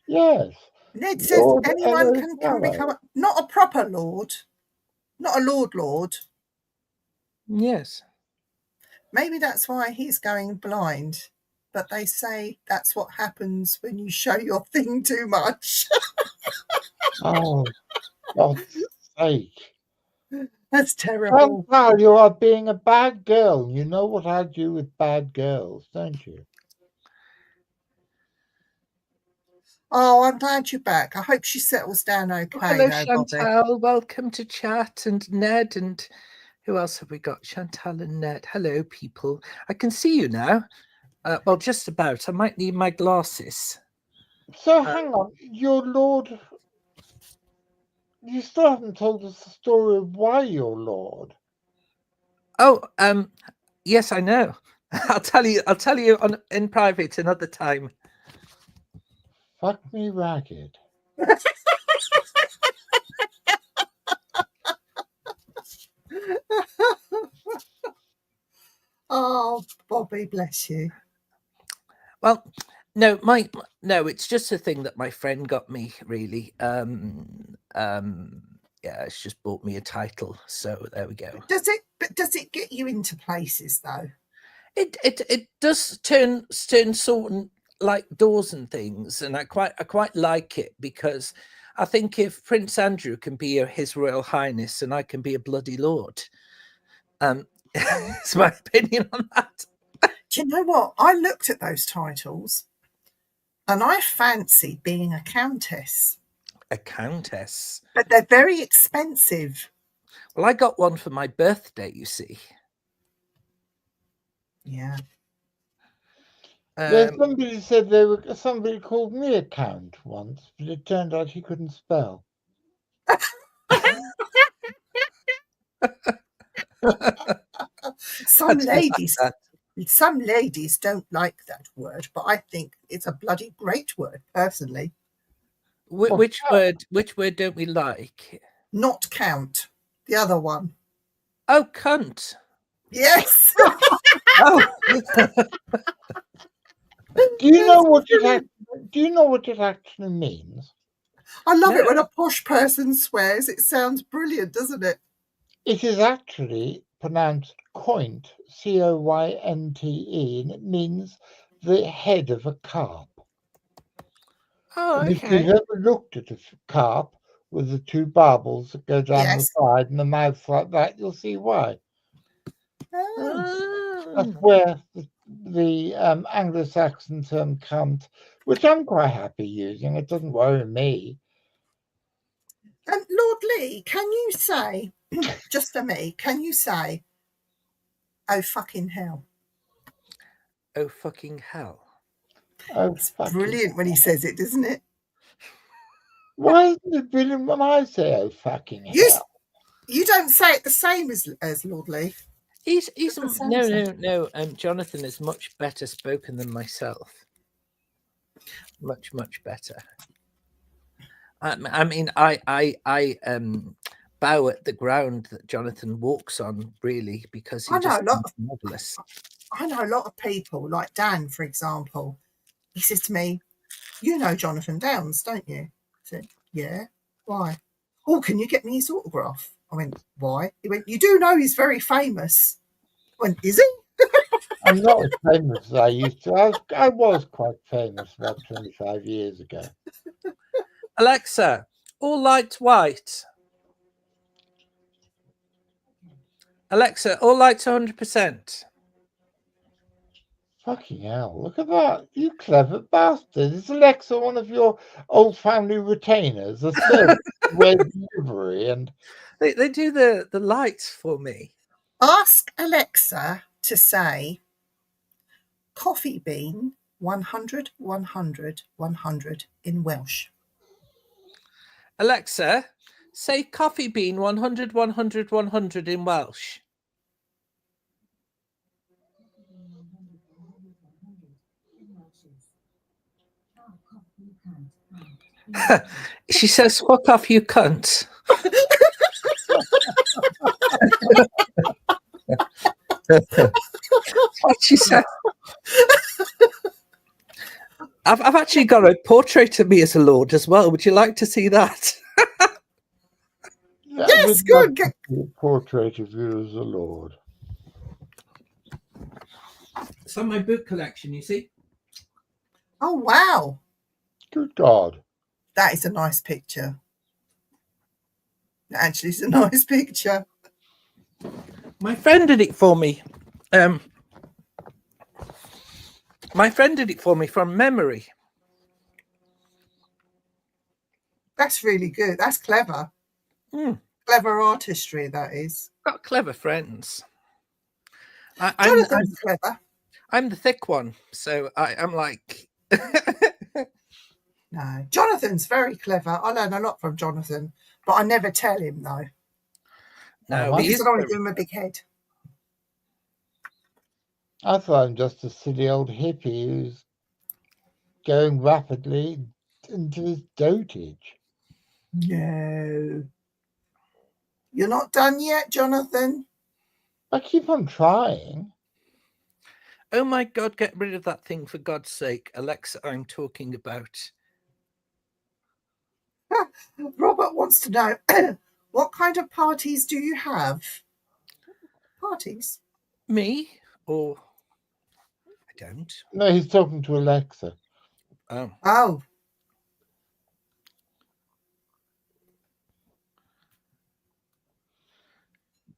Yes. Ned says Lord anyone Ellis can Fellow. become not a proper lord, not a lord. Yes. Maybe that's why he's going blind. But they say that's what happens when you show your thing too much. Oh, God's sake. That's terrible. Chantal, you are being a bad girl. You know what I do with bad girls, don't you? Oh, I'm glad you're back. I hope she settles down okay. Hello, though, Bobby. Chantal. Welcome to chat. And Ned, and who else have we got? Chantal and Ned. Hello, people. I can see you now. Well, just about. I might need my glasses. So hang on, your Lord. You still haven't told us the story of why you're Lord. Oh, yes, I know. I'll tell you in private another time. Fuck me ragged. Oh, Bobby, bless you. Well, no, it's just a thing that my friend got me, really. Yeah, it's just bought me a title, so there we go. Does it get you into places though? It does turn sort of like doors and things, and I quite like it, because I think if Prince Andrew can be His Royal Highness and I can be a bloody lord, it's my opinion on that. Do you know what? I looked at those titles And I fancy being a countess. A countess. But they're very expensive. Well, I got one for my birthday, you see. Yeah. Somebody said somebody called me a count once, but it turned out he couldn't spell. Some ladies don't like that word, but I think it's a bloody great word, personally. Which word don't we like? Not count. The other one. Oh, cunt. Yes. Oh. Do you know what it actually means? I love it when a posh person swears. It sounds brilliant, doesn't it? It is actually pronounced coint, C-O-Y-N-T-E, and it means the head of a carp. Oh, and okay. if you've ever looked at a carp with the two barbels that go down the side and the mouth like that, you'll see why. That's where the Anglo-Saxon term cunt, which I'm quite happy using, it doesn't worry me. Lord Lee, can you say, just for me, can you say, oh fucking hell? Oh fucking hell. Oh, it's brilliant when he says it, isn't it? Why isn't it brilliant when I say oh fucking hell? You don't say it the same as Lord Lee. He's no. Jonathan is much better spoken than myself. Much better. I mean, I bow at the ground that Jonathan walks on, really, because he just marvelous. I know a lot of people, like Dan, for example. He says to me, "You know Jonathan Downes, don't you?" I said, "Yeah. Why?" "Oh, can you get me his autograph?" I went, "Why?" He went, "You do know he's very famous." I went, "Is he?" I'm not as famous as I used to. I was quite famous about 25 years ago. Alexa, all lights white. Alexa, all lights 100%. Fucking hell, look at that. You clever bastard. Is Alexa one of your old family retainers? A third delivery and they do the lights for me. Ask Alexa to say coffee bean 100, 100, 100 in Welsh. Alexa, say coffee bean 100, 100, 100 in Welsh. She says, fuck off, you cunt. What she said. I've actually got a portrait of me as a lord as well. Would you like to see that? Yes, good. A portrait of you as a lord. It's on my book collection, you see. Oh, wow. Good God. That is a nice picture. Actually, it's a nice picture. My friend did it for me. My friend did it for me from memory. That's really good. That's clever. Clever artistry, that is. Got clever friends. Jonathan's clever. I'm the thick one, so I'm like... No, Jonathan's very clever. I learn a lot from Jonathan, but I never tell him, though. No, I don't want to give him a big head. I thought I'm just a silly old hippie who's going rapidly into his dotage. No. You're not done yet, Jonathan? I keep on trying. Oh my God, get rid of that thing for God's sake. Alexa, I'm talking about. Robert wants to know, what kind of parties do you have? Parties? Me? Or... I don't. No, he's talking to Alexa. Oh.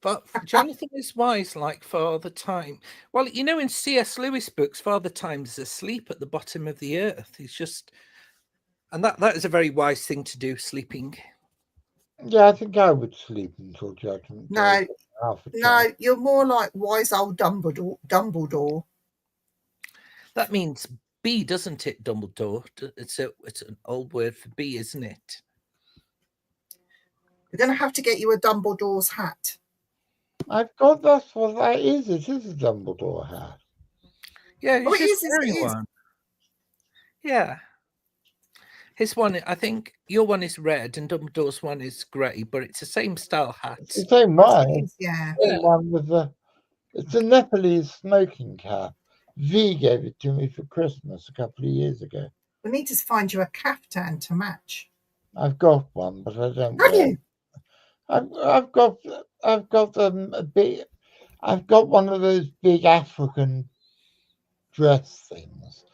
But Jonathan is wise like Father Time. Well, you know, in C.S. Lewis books, Father Time's asleep at the bottom of the earth. He's just, and that is a very wise thing to do, sleeping. Yeah, I think I would sleep until Judgment Day. No, you're more like wise old Dumbledore. That means bee, doesn't it, Dumbledore? It's an old word for bee, isn't it? We're going to have to get you a Dumbledore's hat. I've got, that's what that is. It is a Dumbledore hat. Yeah, he's just it wearing is. one. Yeah. His one, I think your one is red and Dumbledore's one is grey, but it's the same style hat. It's the same one. Yeah. Same one with it's a Nepalese smoking cap. V gave it to me for Christmas a couple of years ago. We need to find you a caftan to match. I've got one, but I don't Have wear you? it. I've got a big. I've got one of those big African dress things.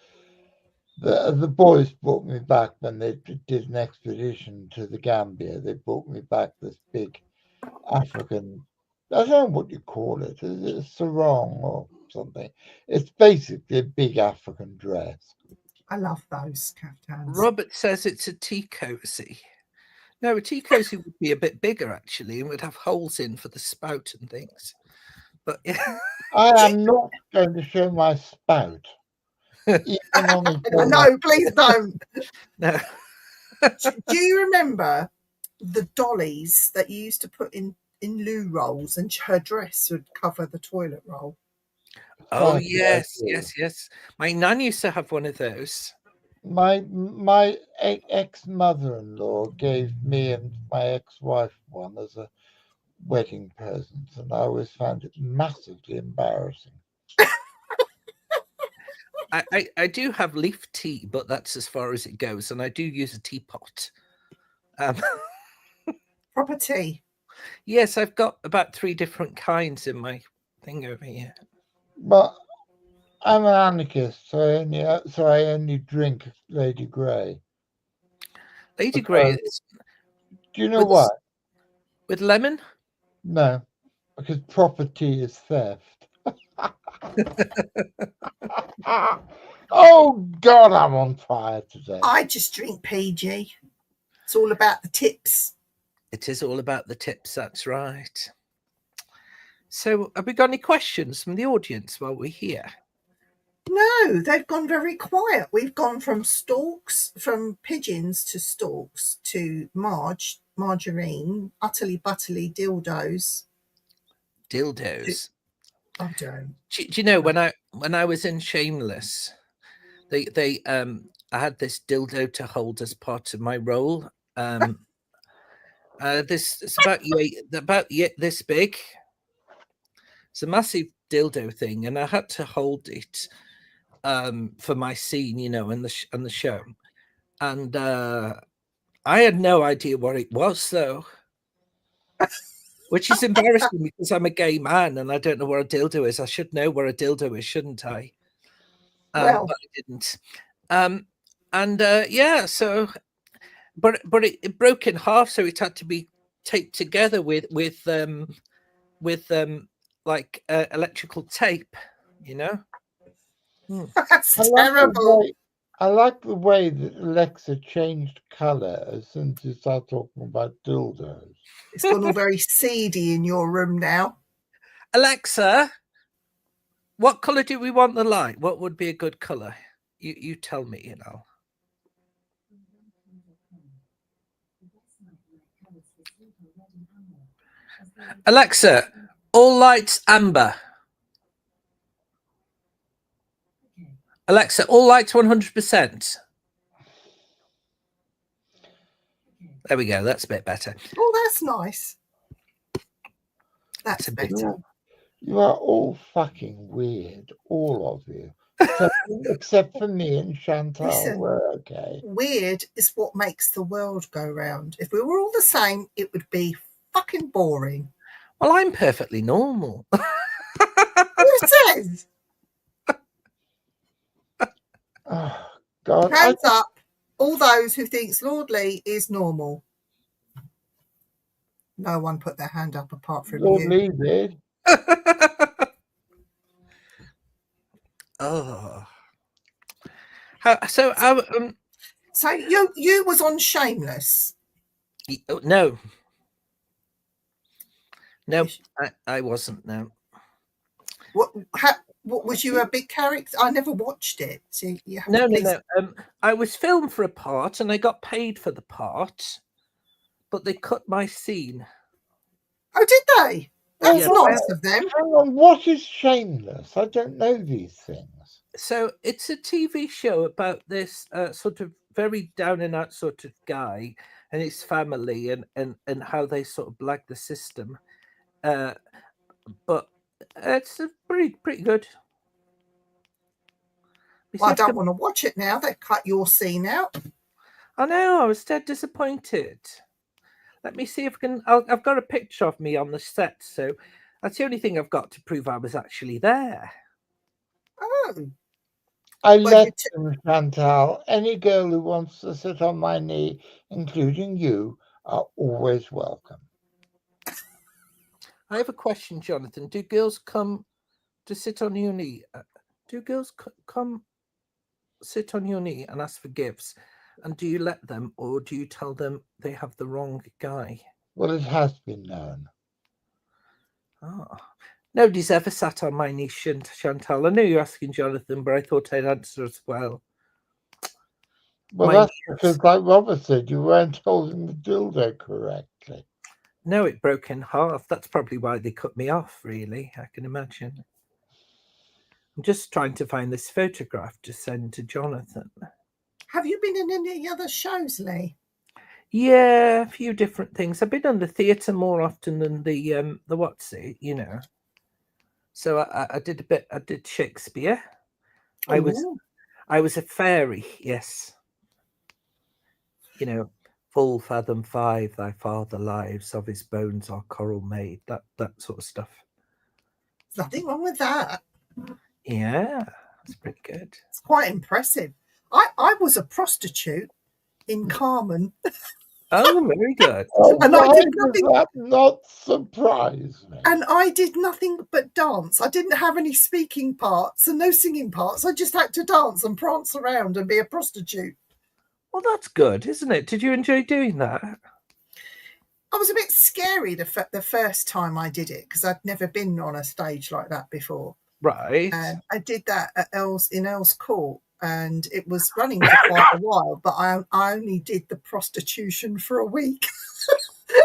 The boys brought me back when they did an expedition to the Gambia. They brought me back this big African. I don't know what you call it. Is it a sarong or something? It's basically a big African dress. I love those caftans. Robert says it's a tea cozy. No, a tea cozy would be a bit bigger actually, and would have holes in for the spout and things. But yeah, I am not going to show my spout. No, please don't. No. Do you remember the dollies that you used to put in loo rolls, and her dress would cover the toilet roll? Oh yes. My nan used to have one of those. My ex-mother-in-law gave me and my ex-wife one as a wedding present, and I always found it massively embarrassing. I do have leaf tea, but that's as far as it goes, and I do use a teapot. Proper tea. Yes, I've got about 3 different kinds in my thing over here. But I'm an anarchist, so I only drink Lady Grey. Lady Grey. Do you know why? With lemon? No, because proper tea is theft. Oh God, I'm on fire today. I just drink PG. It's all about the tips. It is all about the tips, that's right. So have we got any questions from the audience while we're here? No, they've gone very quiet. We've gone from pigeons to storks to margarine, utterly butterly dildos. Dildos. I don't. Do you know when I was in Shameless, I had this dildo to hold as part of my role. It's about this big. It's a massive dildo thing, and I had to hold it for my scene, you know, and the show. And I had no idea what it was, though. Which is embarrassing because I'm a gay man and I don't know what a dildo is. I should know what a dildo is, shouldn't I? But I didn't. So, but it broke in half, so it had to be taped together with like electrical tape, you know. That's terrible. I like the way that Alexa changed colour as soon as you start talking about dildos. It's gone all very seedy in your room now. Alexa, what colour do we want the light? What would be a good colour? You tell me, you know. Alexa, all lights amber. Alexa, all lights 100%. There we go. That's a bit better. Oh, that's nice. That's better. You are all fucking weird, all of you. Except for me and Chantal. Listen, we're okay. Weird is what makes the world go round. If we were all the same, it would be fucking boring. Well, I'm perfectly normal. Who says? Oh, God. Hands up, all those who thinks Lord Lee is normal. No one put their hand up apart from Lord you. Lee did. Oh. So you was on Shameless. No, I wasn't. No. What was you a big character? I never watched it. So you have No. I was filmed for a part, and I got paid for the part, but they cut my scene. Oh, did they? That's nice of them. Hang on, what is Shameless? I don't know these things. So it's a TV show about this sort of very down and out sort of guy and his family and how they sort of blag the system. But it's pretty good. Well, I don't want to watch it now. They cut your scene out. I know. I was dead disappointed. Let me see if I can. I've got a picture of me on the set, so that's the only thing I've got to prove I was actually there. Oh. I let them, Chantal. Any girl who wants to sit on my knee, including you, are always welcome. I have a question, Jonathan. Do girls come to sit on your knee? Do girls come sit on your knee and ask for gifts? And do you let them, or do you tell them they have the wrong guy? Well, it has been known. Oh. Nobody's ever sat on my knee, Chantal. I know you're asking Jonathan, but I thought I'd answer as well. Well, that's because, like Robert said, you weren't holding the dildo correctly. No, it broke in half. That's probably why they cut me off, really. I can imagine. I'm just trying to find this photograph to send to Jonathan. Have you been in any other shows, Lee? Yeah, a few different things. I've been on the theatre more often than the what's it, you know. So I did a bit. I did Shakespeare. I was a fairy. Yes. You know, full fathom 5, thy father lives, of his bones are coral made. That sort of stuff. There's nothing wrong with that. Yeah, that's pretty good. It's quite impressive. I was a prostitute in Carmen. Oh, very good. And why does that not surprise me? And I did nothing but dance. I didn't have any speaking parts and no singing parts. I just had to dance and prance around and be a prostitute. Well, that's good, isn't it? Did you enjoy doing that? I was a bit scary the first time I did it because I'd never been on a stage like that before. Right. And I did that at in Earl's Court, and it was running for quite a while, but I only did the prostitution for a week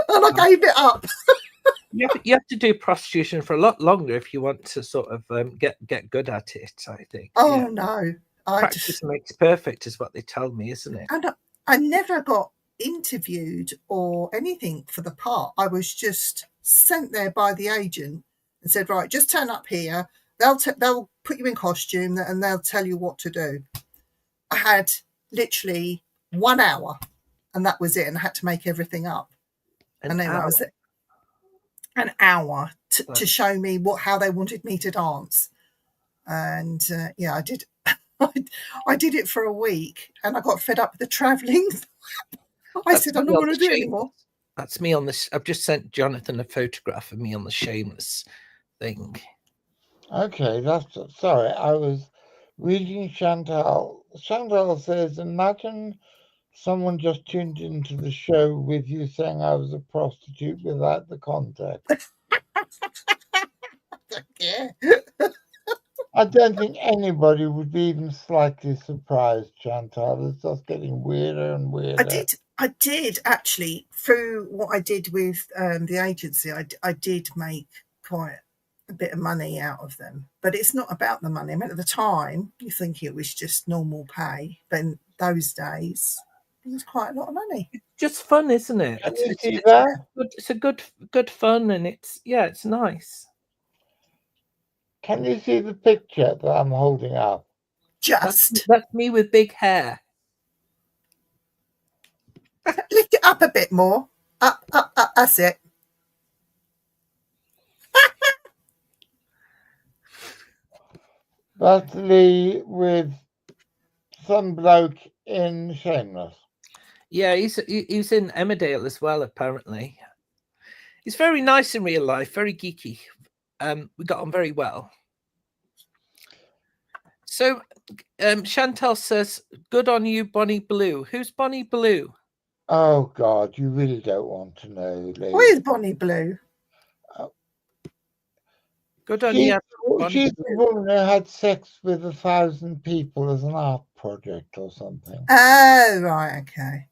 and I gave it up. You have to do prostitution for a lot longer if you want to sort of get good at it, I think. Oh, yeah. No. Practice makes perfect is what they tell me, isn't it? And I never got interviewed or anything for the part. I was just sent there by the agent and said, right, just turn up here. They'll put you in costume and they'll tell you what to do. I had literally 1 hour and that was it. And I had to make everything up. And then I was there an hour to show me how they wanted me to dance. And yeah, I did. I did it for a week and I got fed up with the travelling. I said, I'm not going to do it anymore. That's me on this. I've just sent Jonathan a photograph of me on the Shameless thing. Okay, sorry. I was reading Chantal. Chantal says, imagine someone just tuned into the show with you saying I was a prostitute without the context. Yeah. I don't think anybody would be even slightly surprised, Chantal. It's just getting weirder and weirder. I did actually, through what I did with the agency, I did make quite a bit of money out of them. But it's not about the money. I mean, at the time, you think it was just normal pay. But in those days, it was quite a lot of money. It's just fun, isn't it? It's a good fun, and it's nice. Can you see the picture that I'm holding up? Just. That's me with big hair. Lift it up a bit more. Up. That's it. That's Lee with some bloke in Shameless. Yeah, he's in Emmerdale as well, apparently. He's very nice in real life, very geeky. We got on very well. So Chantal says, good on you, Bonnie Blue. Who's Bonnie Blue? Oh, God, you really don't want to know, Lee. Where's Bonnie Blue? Good on you, Bonnie She's Blue. the woman who had sex with 1,000 people as an art project or something. Oh, right, okay.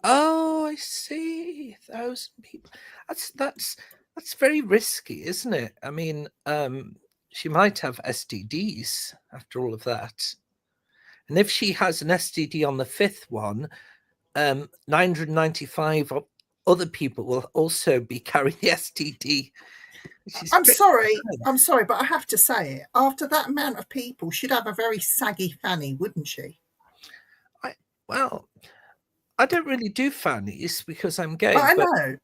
Oh, I see. 1,000 people. That's very risky, isn't it? I mean, she might have STDs after all of that. And if she has an STD on the 5th one, 995 other people will also be carrying the STD. I'm sorry, but I have to say it. After that amount of people, she'd have a very saggy fanny, wouldn't she? Well, I don't really do fannies because I'm gay. I know,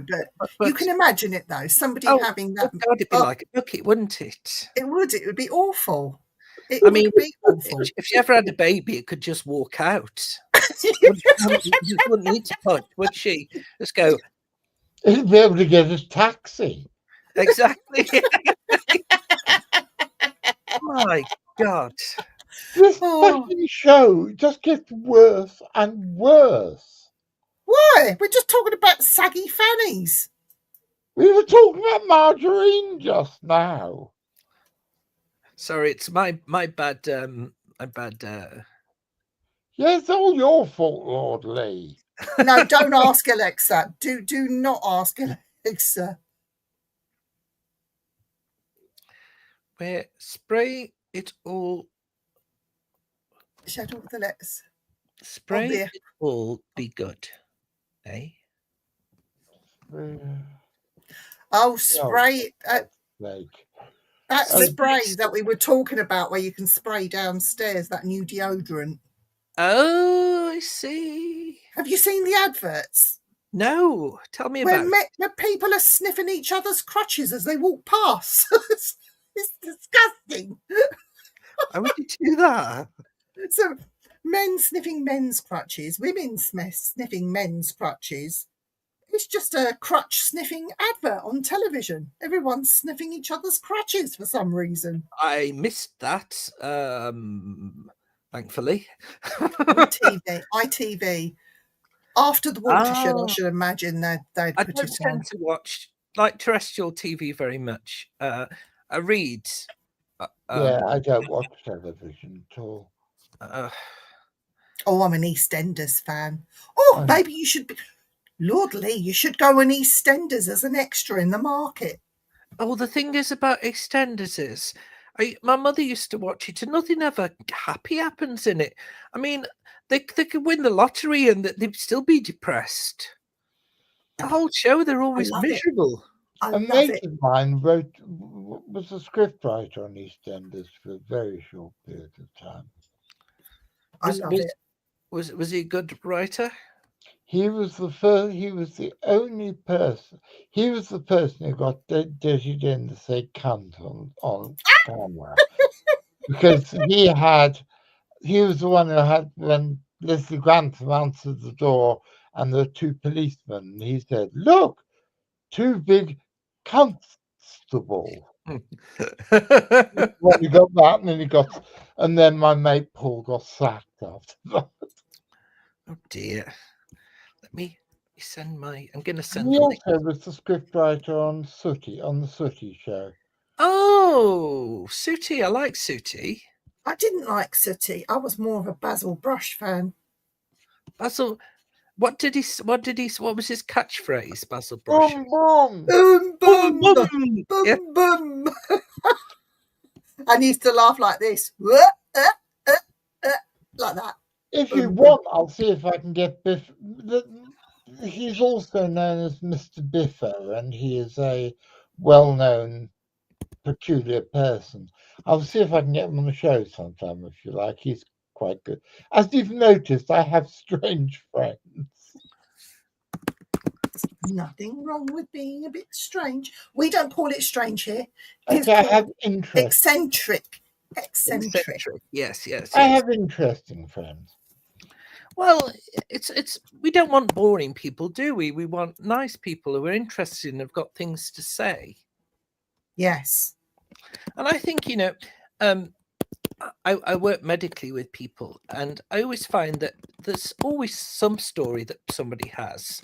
but you can imagine it though. Somebody having that. Oh God, it'd be like a bucket, wouldn't it? It would. It would be awful. It would be awful. If she ever had a baby, it could just walk out. You wouldn't need to touch, would she? Just go. It'd be able to get a taxi. Exactly. My God. This fucking show just gets worse and worse. Why? We're just talking about saggy fannies. We were talking about margarine just now. Sorry, it's my bad. Yeah, it's all your fault, Lord Lee. No, don't ask Alexa. Do not ask Alexa. Where spray it all. Shadow with the letters. Spray it all be good, eh? Oh, spray. That spray that we were talking about where you can spray downstairs, that new deodorant. Oh, I see. Have you seen the adverts? No, tell me about it. Where people are sniffing each other's crotches as they walk past. It's disgusting. Why would you do that? So, men sniffing men's crutches, women sniffing men's crutches. It's just a crutch sniffing advert on television. Everyone's sniffing each other's crutches for some reason. I missed that, thankfully. ITV. After the watershed, I should imagine they'd put it on. I don't tend to watch like terrestrial TV very much. I read. Yeah, I don't watch television at all. I'm an EastEnders fan. Maybe you should be... Lord Lee, you should go on EastEnders as an extra in the market. Oh, the thing is about EastEnders is, my mother used to watch it and nothing ever happy happens in it. I mean, they could win the lottery and they'd still be depressed. The whole show, they're always miserable. A mate of mine was a scriptwriter on EastEnders for a very short period of time. I love it. Was he a good writer? He was the only person. He was the person who got Dirty Den to say cunt on camera. Because he was the one who had, when Leslie Grantham answered the door and there were two policemen, and he said, "Look, two big constables." When he got that, and then my mate Paul got sacked after that. Oh dear. Let me send my. I'm going to send. He also was the scriptwriter on the Sooty show. Oh, Sooty! I like Sooty. I didn't like Sooty. I was more of a Basil Brush fan. Basil, what was his catchphrase? Basil Brush. Boom, boom, boom, boom, boom, boom. I used to laugh like this, like that. If you want, I'll see if I can get Biff. He's also known as Mr. Biffo, and he is a well-known, peculiar person. I'll see if I can get him on the show sometime, if you like. He's quite good. As you've noticed, I have strange friends. Nothing wrong with being a bit strange. We don't call it strange here. Okay, I have interest. Eccentric. Yes. I have interesting friends. Well, it's we don't want boring people, do we? We want nice people who are interested and have got things to say. Yes. And I think, I work medically with people, and I always find that there's always some story that somebody has.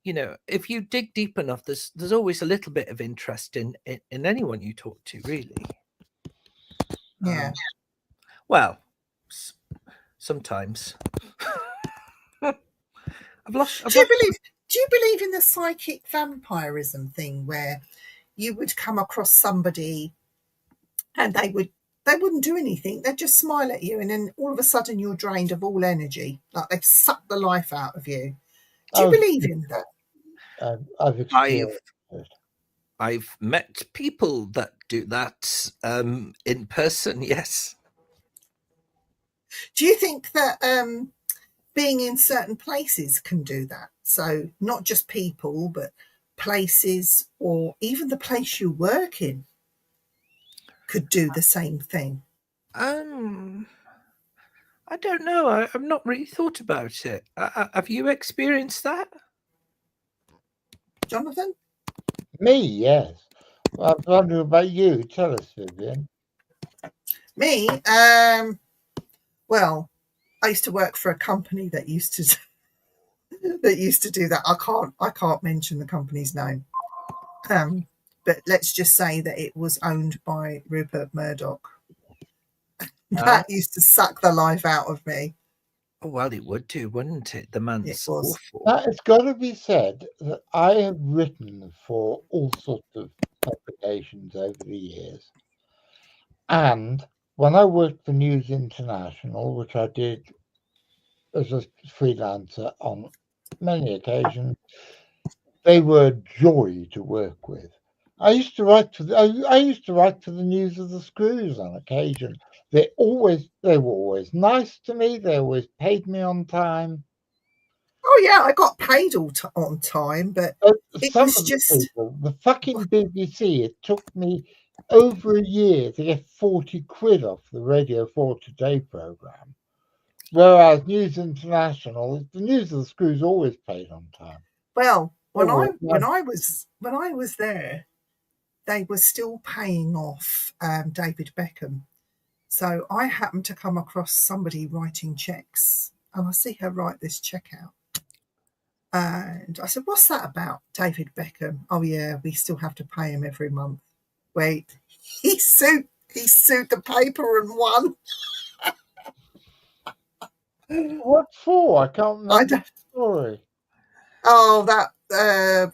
If you dig deep enough, there's always a little bit of interest in anyone you talk to, really. Yeah. Well, sometimes. Do you believe in the psychic vampirism thing, where you would come across somebody and they wouldn't do anything, they'd just smile at you, and then all of a sudden you're drained of all energy, like they've sucked the life out of you? Do you believe in that? I've experienced it. I've met people that do that in person, yes. Do you think that being in certain places can do that? So not just people, but places, or even the place you work in could do the same thing? I don't know. I've not really thought about it. Have you experienced that, Jonathan? Me, yes. I was wondering about you. Tell us, Vivien. Me? Well, I used to work for a company that used to do that. I can't mention the company's name. But let's just say that it was owned by Rupert Murdoch. That used to suck the life out of me. Oh, well, it would do, wouldn't it? The man's awful. Now, it's got to be said that I have written for all sorts of publications over the years. And when I worked for News International, which I did as a freelancer on many occasions, they were a joy to work with. I used to write for the News of the Screws on occasion. They were always nice to me. They always paid me on time. Oh yeah, I got paid on time, but it was just people, the fucking BBC. It took me over a year to get 40 quid off the Radio 4 Today programme, whereas News International, the News of the Screws, always paid on time. Well, when I was there, they were still paying off David Beckham. So I happened to come across somebody writing checks, and I see her write this check out. And I said, "What's that about, David Beckham?" "Oh yeah, we still have to pay him every month." Wait, he sued the paper and won. What for? I can't remember the story. Oh, that the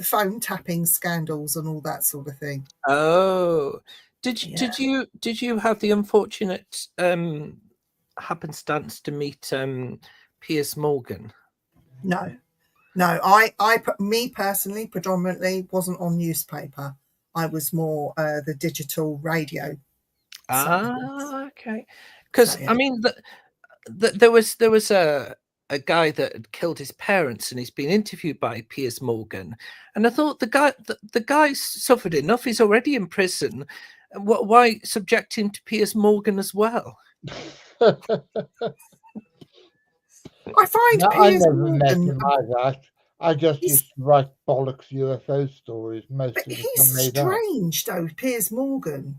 phone tapping scandals and all that sort of thing. Oh, did you have the unfortunate happenstance to meet Piers Morgan? No. I me personally, predominantly wasn't on newspaper. I was more the digital radio. Okay. Because I mean, there was a guy that had killed his parents, and he's been interviewed by Piers Morgan, and I thought the guy suffered enough. He's already in prison. Why subject him to Piers Morgan as well? I find I never met him either. I just used to write bollocks UFO stories. Most of them he's made up. Strange, though, Piers Morgan.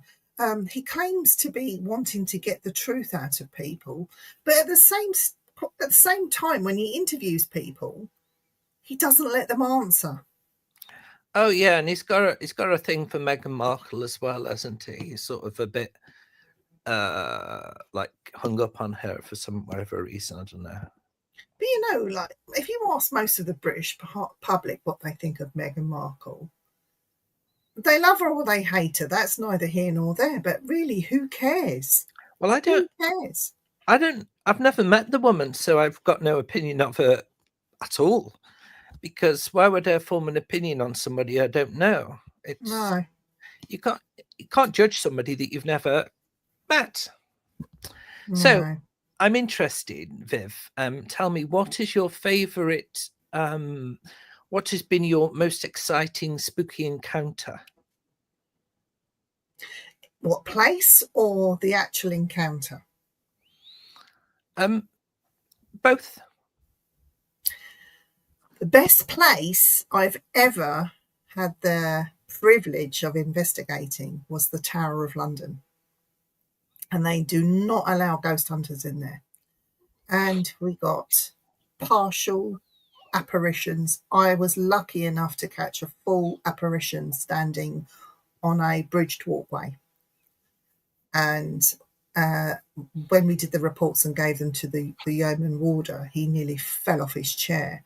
He claims to be wanting to get the truth out of people, but at the same time, when he interviews people, he doesn't let them answer. Oh yeah, and he's got a thing for Meghan Markle as well, hasn't he? He's sort of a bit like hung up on her for whatever reason. I don't know. But like if you ask most of the British public what they think of Meghan Markle, they love her or they hate her. That's neither here nor there. But really, who cares? Well, Who cares? I've never met the woman, so I've got no opinion of her at all. Because why would I form an opinion on somebody I don't know? No. You can't judge somebody that you've never met. No. So I'm interested, Viv. Tell me, what is your favourite? What has been your most exciting spooky encounter? What place or the actual encounter? Both. The best place I've ever had the privilege of investigating was the Tower of London. And they do not allow ghost hunters in there. And we got partial apparitions. I was lucky enough to catch a full apparition standing on a bridged walkway. And when we did the reports and gave them to the yeoman warder, he nearly fell off his chair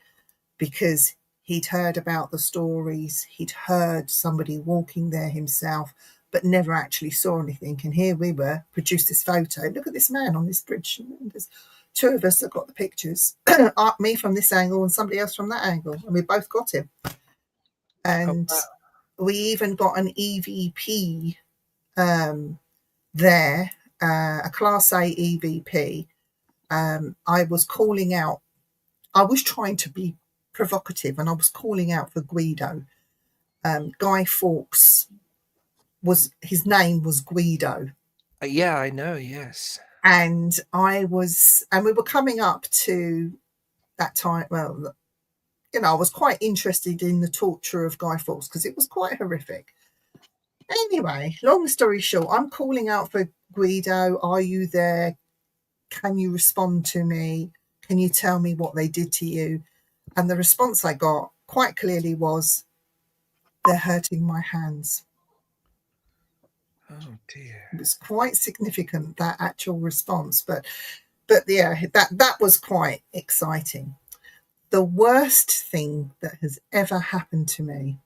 because he'd heard about the stories. He'd heard somebody walking there himself, but never actually saw anything. And here we were, produced this photo. Look at this man on this bridge. And there's two of us that got the pictures, me from this angle and somebody else from that angle. And we both got him. And we even got an EVP there, a Class A EVP. I was calling out. I was trying to be provocative and I was calling out for Guido. Guy Fawkes, his name was Guido. Yeah, I know, yes. And we were coming up to that time. Well, I was quite interested in the torture of Guy Fawkes because it was quite horrific. Anyway, long story short, I'm calling out for Guido. Are you there? Can you respond to me? Can you tell me what they did to you? And the response I got quite clearly was, they're hurting my hands. Oh dear. It was quite significant, that actual response. But yeah, that was quite exciting. The worst thing that has ever happened to me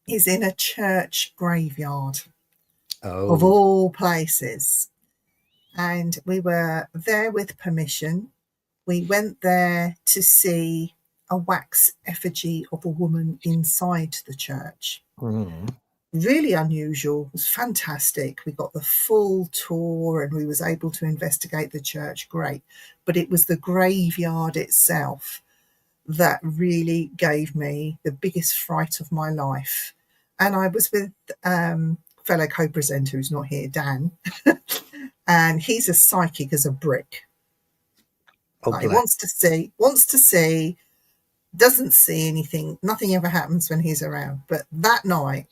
is in a church graveyard, of all places. And we were there with permission. We went there to see a wax effigy of a woman inside the church. Really unusual. It was fantastic. We got the full tour and we was able to investigate the church. Great. But it was the graveyard itself that really gave me the biggest fright of my life. And I was with fellow co-presenter who's not here, Dan. And he's as psychic as a brick. He wants to see, doesn't see anything. Nothing ever happens when he's around. But that night,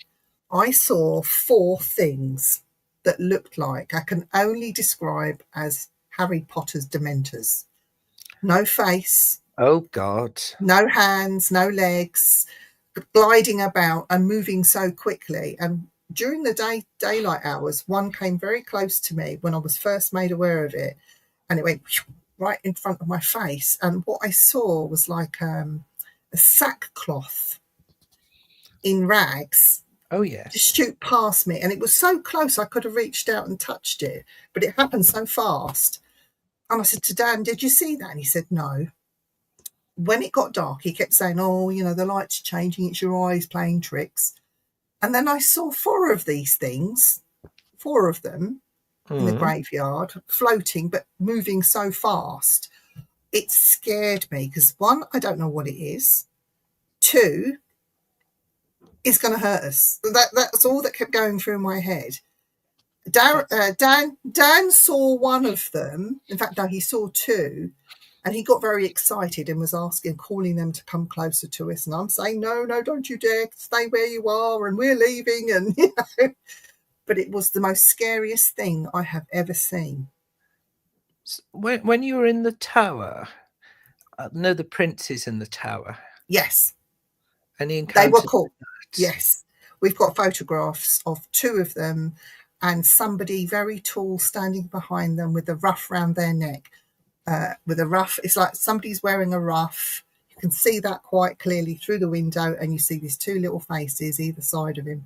I saw 4 things that looked like, I can only describe as Harry Potter's Dementors. No face. Oh, God. No hands, no legs, gliding about and moving so quickly. And during the daylight hours, one came very close to me when I was first made aware of it. And it went right in front of my face. And what I saw was like a sackcloth in rags. Oh, yes. Just shoot past me. And it was so close I could have reached out and touched it. But it happened so fast. And I said to Dan, did you see that? And he said, no. When it got dark, he kept saying, oh, the light's changing. It's your eyes playing tricks. And then I saw 4 of these things, 4 of them in the graveyard, floating but moving so fast. It scared me because 1, I don't know what it is. 2, it's going to hurt us. That's all that kept going through my head. Dan saw 1 of them. In fact, no, he saw 2. And he got very excited and was calling them to come closer to us. And I'm saying, no, don't you dare, stay where you are, and we're leaving. And but it was the most scariest thing I have ever seen. When you were in the tower, I know the princes in the tower. Yes. Any encounters? They were caught. Yes. We've got photographs of 2 of them and somebody very tall standing behind them with a ruff round their neck. With a ruff, it's like somebody's wearing a ruff. You can see that quite clearly through the window, and you see these 2 little faces either side of him.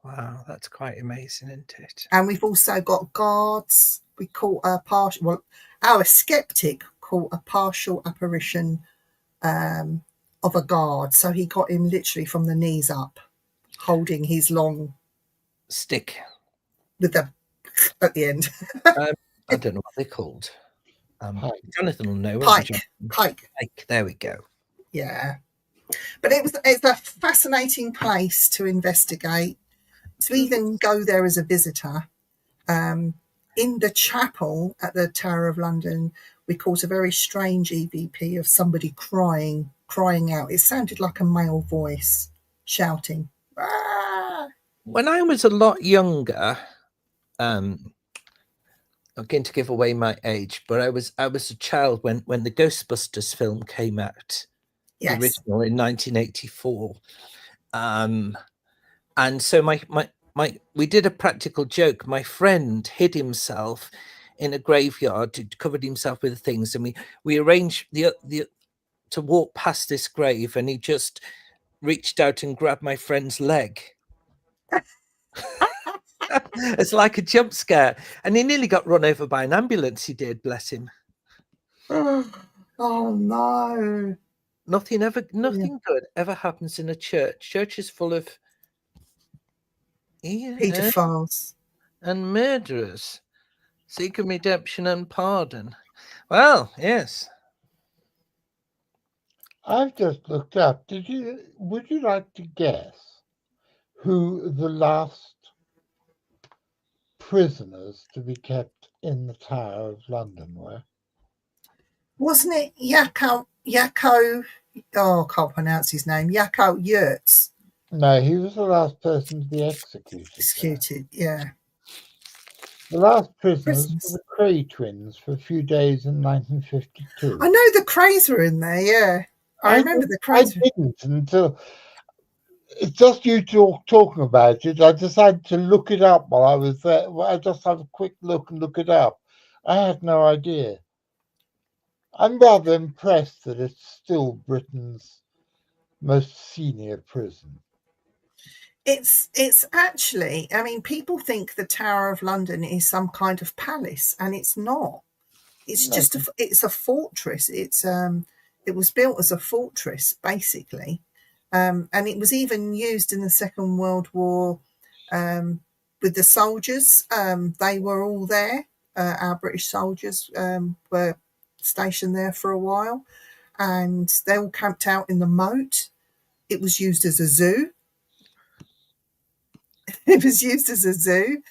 Wow, that's quite amazing, isn't it? And we've also got guards. We caught a partial. Well, our skeptic caught a partial apparition of a guard. So he got him literally from the knees up, holding his long stick with the at the end. I don't know what they're called. Jonathan will know. Pike. There we go. Yeah, but it's a fascinating place to investigate. To even go there as a visitor, in the chapel at the Tower of London, we caught a very strange EVP of somebody crying out. It sounded like a male voice shouting. Ah! When I was a lot younger, I'm going to give away my age, but I was a child when the Ghostbusters film came out, Yes. the original in 1984, and so my we did a practical joke. My friend hid himself in a graveyard, covered himself with things, and we arranged to walk past this grave, and he just reached out and grabbed my friend's leg. It's like a jump scare, and he nearly got run over by an ambulance. He did, bless him. Oh no! Nothing good ever happens in a church. Church is full of pedophiles and murderers, seeking redemption and pardon. Well, yes. I've just looked up. Would you like to guess who the last prisoners to be kept in the Tower of London were? Wasn't it Yakko? Oh, I can't pronounce his name. Yakko Yurts. No, he was the last person to be executed. Executed, yeah. The last prisoners were the Cray twins for a few days in 1952. I know the Crays were in there, yeah. I remember the Crays. I didn't until it's just you talking about it. I decided to look it up while I was there. I just had a quick look and look it up. I had no idea. I'm rather impressed that it's still Britain's most senior prison. It's actually, I mean, people think the Tower of London is some kind of palace, and it's not. It's just it's a fortress. It was built as a fortress, basically, and it was even used in the Second World War with the soldiers. They were all there. Our British soldiers were stationed there for a while, and they all camped out in the moat. It was used as a zoo. It was used as a zoo.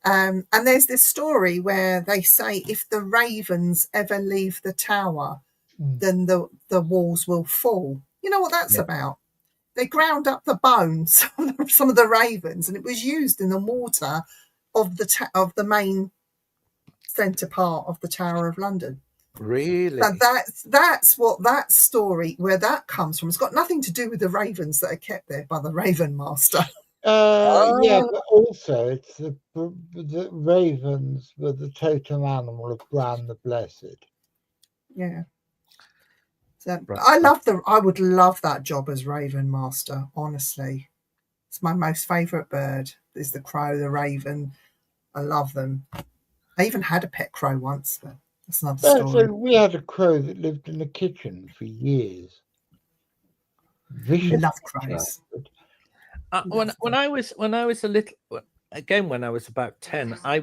And there's this story where they say if the ravens ever leave the tower, then the walls will fall. You know what that's about? They ground up the bones of some of the ravens, and it was used in the mortar of the main centre part of the Tower of London. Really? And that's what that story, where that comes from. It's got nothing to do with the ravens that are kept there by the Raven Master. Yeah, but also it's the ravens were the totem animal of Bran the Blessed. Yeah. So I would love that job as Raven Master, honestly. It's my most favourite bird is the crow, the raven. I love them. I even had a pet crow once, but that's another story. So we had a crow that lived in the kitchen for years. Vicious. Love crows. When I was a little, again when I was about 10, I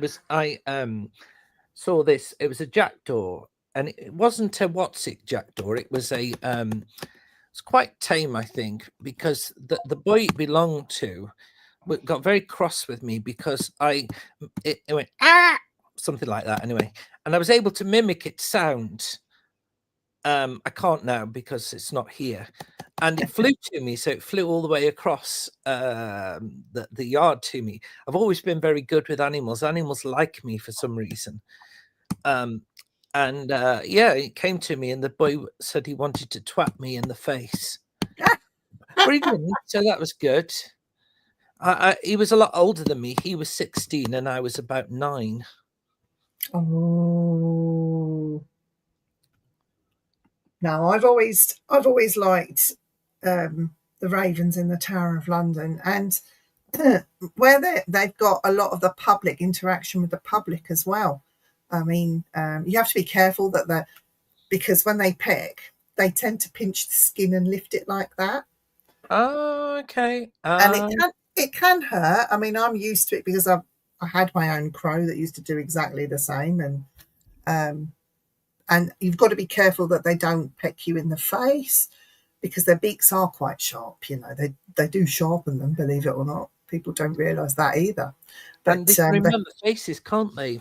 saw this. It was a jackdaw, and it wasn't a Watsick jackdaw. It was it's quite tame, I think, because the boy it belonged to got very cross with me because it went something like that anyway, and I was able to mimic its sound. I can't now because it's not here. And it flew to me, so it flew all the way across the yard to me. I've always been very good with animals. Animals like me for some reason. It came to me, and the boy said he wanted to twat me in the face. But he didn't, so that was good. He was a lot older than me. He was 16, and I was about 9. Oh. No, I've always liked the ravens in the Tower of London, and where they've got a lot of the public interaction with the public as well. I mean, you have to be careful because when they peck, they tend to pinch the skin and lift it like that. Oh, okay. And it can hurt. I mean, I'm used to it because I had my own crow that used to do exactly the same, and you've got to be careful that they don't peck you in the face because their beaks are quite sharp. You know, they do sharpen them, believe it or not. people don't realise that either. And they can remember faces, can't they?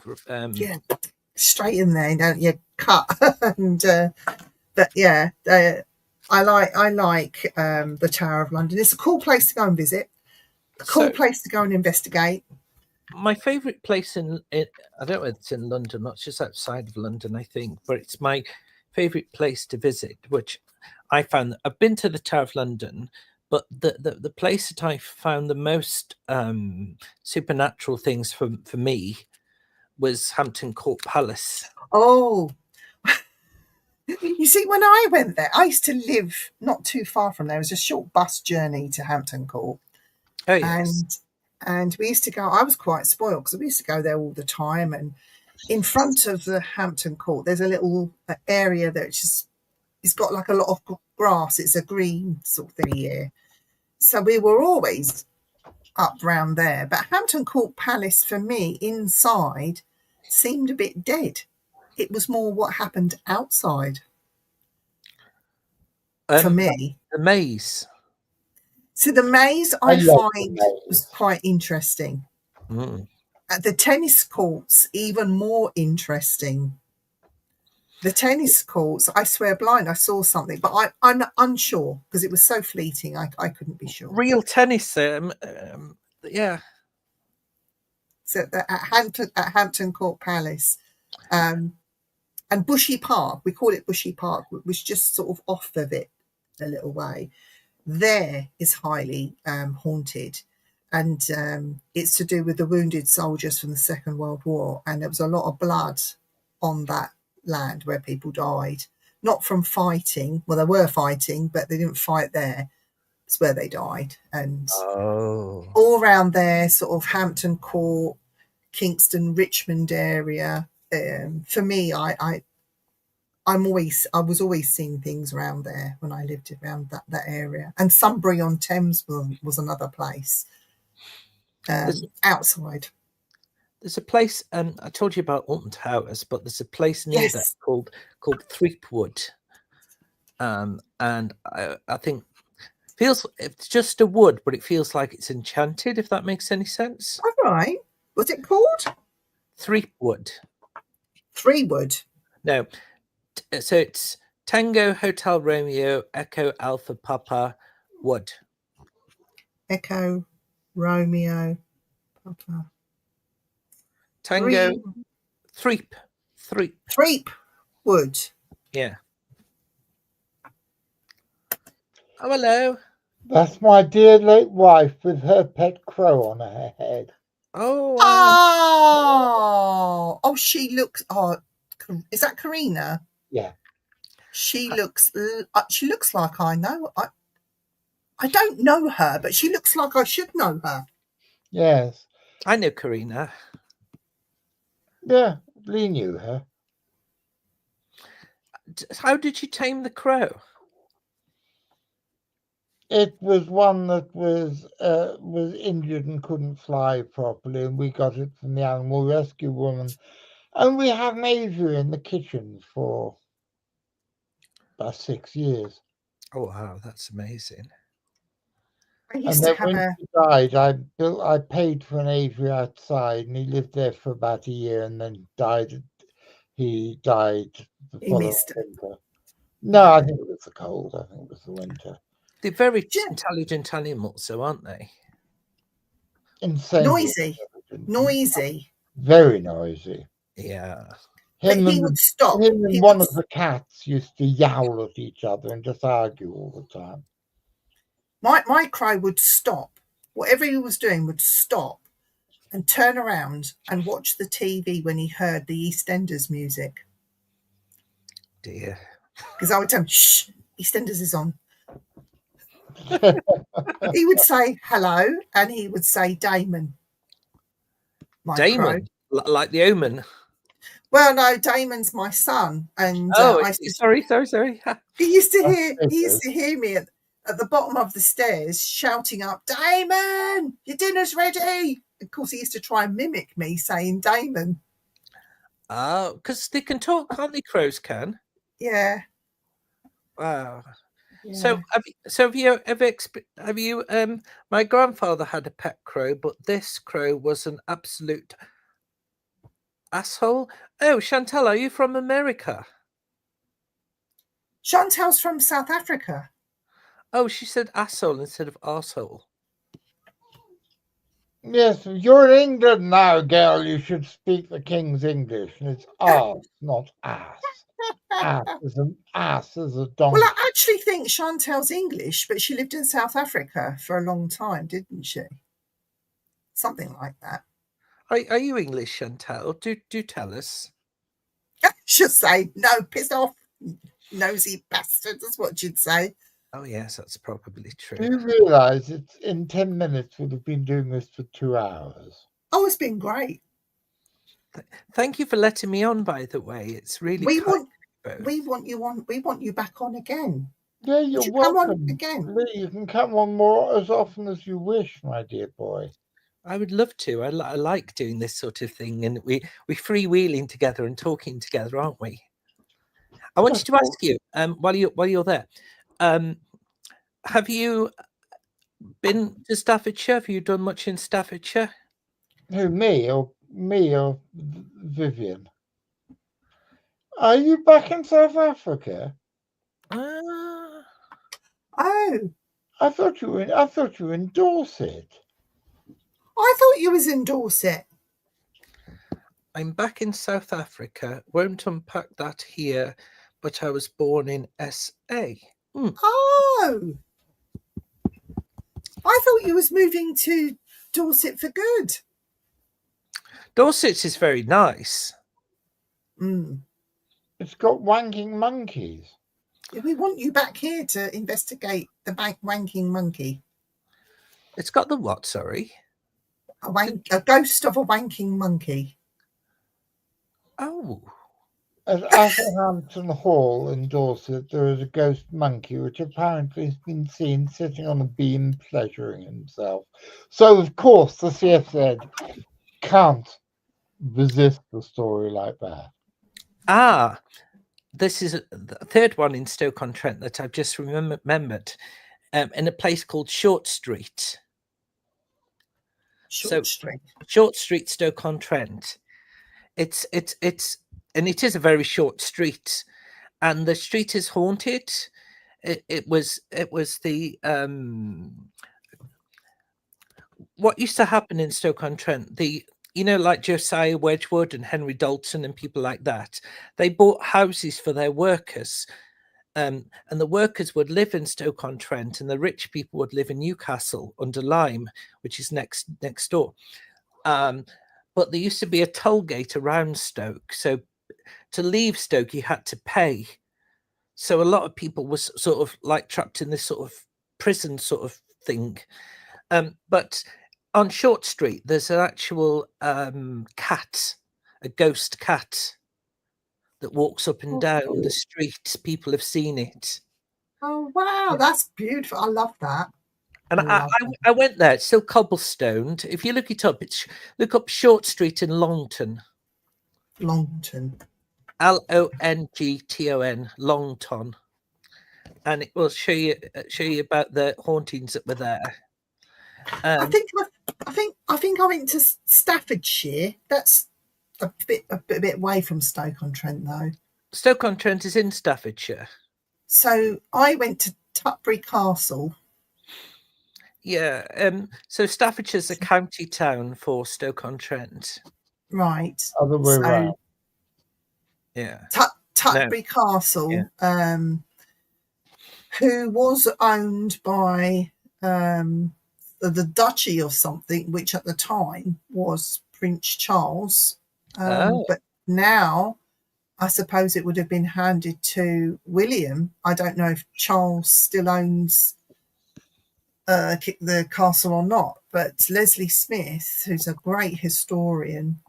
Yeah, straight in there, don't you? Cut. And but yeah, I like the Tower of London. It's a cool place to go and visit. A cool place to go and investigate. My favourite place in I don't know if it's in London, not just outside of London, I think, but it's my favourite place to visit, which I found. I've been to the Tower of London, but the place that I found the most supernatural things for me was Hampton Court Palace. Oh, you see, when I went there, I used to live not too far from there. It was a short bus journey to Hampton Court. Oh, yes. And we used to go, I was quite spoiled because we used to go there all the time. And in front of the Hampton Court, there's a little area it's got like a lot of grass. It's a green sort of thing here. So we were always up round there. But Hampton Court Palace, for me, inside, seemed a bit dead. It was more what happened outside for me. The maze. So the maze I find was quite interesting. The tennis courts, even more interesting. The tennis courts, I swear blind, I saw something, but I'm unsure because it was so fleeting. I couldn't be sure. Real tennis, yeah. So at Hampton Court Palace, and Bushy Park, we call it Bushy Park, which was just sort of off of it a little way. There is highly haunted, and it's to do with the wounded soldiers from the Second World War, and there was a lot of blood on that land where people died, not from fighting. Well, they were fighting, but they didn't fight there. It's where they died. And all around there, sort of Hampton Court, Kingston, Richmond area. For me, I was always seeing things around there when I lived around that area. And Sunbury on Thames was another place outside. There's a place, I told you about Alton Towers, but there's a place near that called Threepwood. And I think it's just a wood, but it feels like it's enchanted, if that makes any sense. All right. What's it called? Threepwood. Threepwood? No. So it's Tango Hotel Romeo Echo Alpha Papa Wood. Echo Romeo Papa. Tango Threep Wood. Yeah. Oh, hello. That's my dear late wife with her pet crow on her head. Oh, wow. Oh, she looks. Oh, is that Karina? Yeah. She looks like I know. I don't know her, but she looks like I should know her. Yes. I know Karina. Yeah, Lee knew her. How did you tame the crow? It was one that was injured and couldn't fly properly, and we got it from the animal rescue woman. And we had an aviary in the kitchen for about 6 years. Oh wow, that's amazing. And then when he died, I paid for an aviary outside, and he lived there for about a year, and then died. He died the following winter. No, I think it was the cold. I think it was the winter. They're very intelligent animals, so aren't they? Insane. Noisy. Very noisy. Yeah. He would stop. Him and one of the cats used to yowl at each other and just argue all the time. My crow would stop. Whatever he was doing would stop and turn around and watch the TV when he heard the EastEnders music. Dear. Because I would tell him, shh, EastEnders is on. He would say hello, and he would say Damon. Damon? Like the Omen? Well, no, Damon's my son. And sorry. He used to hear me at the bottom of the stairs shouting up, Damon, your dinner's ready. Of course, he used to try and mimic me saying Damon. Because they can talk, can't they? Crows can. Yeah. Wow. So, Yeah. have you ever have you? My grandfather had a pet crow, but this crow was an absolute asshole. Oh, Chantal, are you from America? Chantal's from South Africa. Oh, she said asshole instead of arsehole. Yes, you're in England now, girl. You should speak the King's English, and it's arse, not ass. Ass is a donkey. Well, I actually think Chantal's English, but she lived in South Africa for a long time, didn't she? Something like that. Are you English, Chantal? Do tell us. She'll say, no, piss off, nosy bastard. That's what she'd say. Oh yes, that's probably true. Do you realise it's in 10 minutes we'd have been doing this for 2 hours? Oh, it's been great. Thank you for letting me on, by the way. It's really We kind. want you on. We want you back on again. Yeah, you're Would you come on welcome. again? Lee, you can come on more as often as you wish, my dear boy. I would love to. I like doing this sort of thing, and we freewheeling together and talking together, aren't we? I wanted to ask you, while you're there, have you been to Staffordshire? Have you done much in Staffordshire? Who, me or Vivien? Are you back in South Africa? Oh, I thought you were in Dorset. I thought you was in Dorset. I'm back in South Africa. Won't unpack that here, but I was born in SA. Oh, I thought you was moving to Dorset for good. Dorset is very nice. It's got wanking monkeys. We want you back here to investigate the wanking monkey. It's got the what? Sorry, a ghost of a wanking monkey. Oh. At Atherhampton Hall in Dorset, there is a ghost monkey which apparently has been seen sitting on a beam pleasuring himself. So, of course, the CFZ can't resist a story like that. This is the third one in Stoke-on-Trent that I've just remembered, in a place called Short Street. Short Street, Stoke-on-Trent. It's and it is a very short street, and the street is haunted. It was the what used to happen in Stoke-on-Trent, like Josiah Wedgwood and Henry Dalton and people like that, they bought houses for their workers, and the workers would live in Stoke-on-Trent, and the rich people would live in Newcastle under Lyme, which is next door. But there used to be a toll gate around Stoke, so to leave Stoke you had to pay. So a lot of people was sort of like trapped in this sort of prison sort of thing. But on Short Street, there's an actual cat, a ghost cat that walks up and down the street. People have seen it. Oh, wow. That's beautiful. I love that. And I went there. It's still cobblestoned. If you look it up, look up Short Street in Longton. Longton. Longton, Longton, and it will show you about the hauntings that were there. I think I went to Staffordshire. That's a bit away from Stoke-on-Trent, though. Stoke-on-Trent is in Staffordshire. So I went to Tutbury Castle. Yeah. So Staffordshire's a county town for Stoke-on-Trent. Right. Other way around. Yeah. Tutbury Castle, who was owned by the Duchy of something, which at the time was Prince Charles. But now I suppose it would have been handed to William. I don't know if Charles still owns the castle or not, but Leslie Smith, who's a great historian,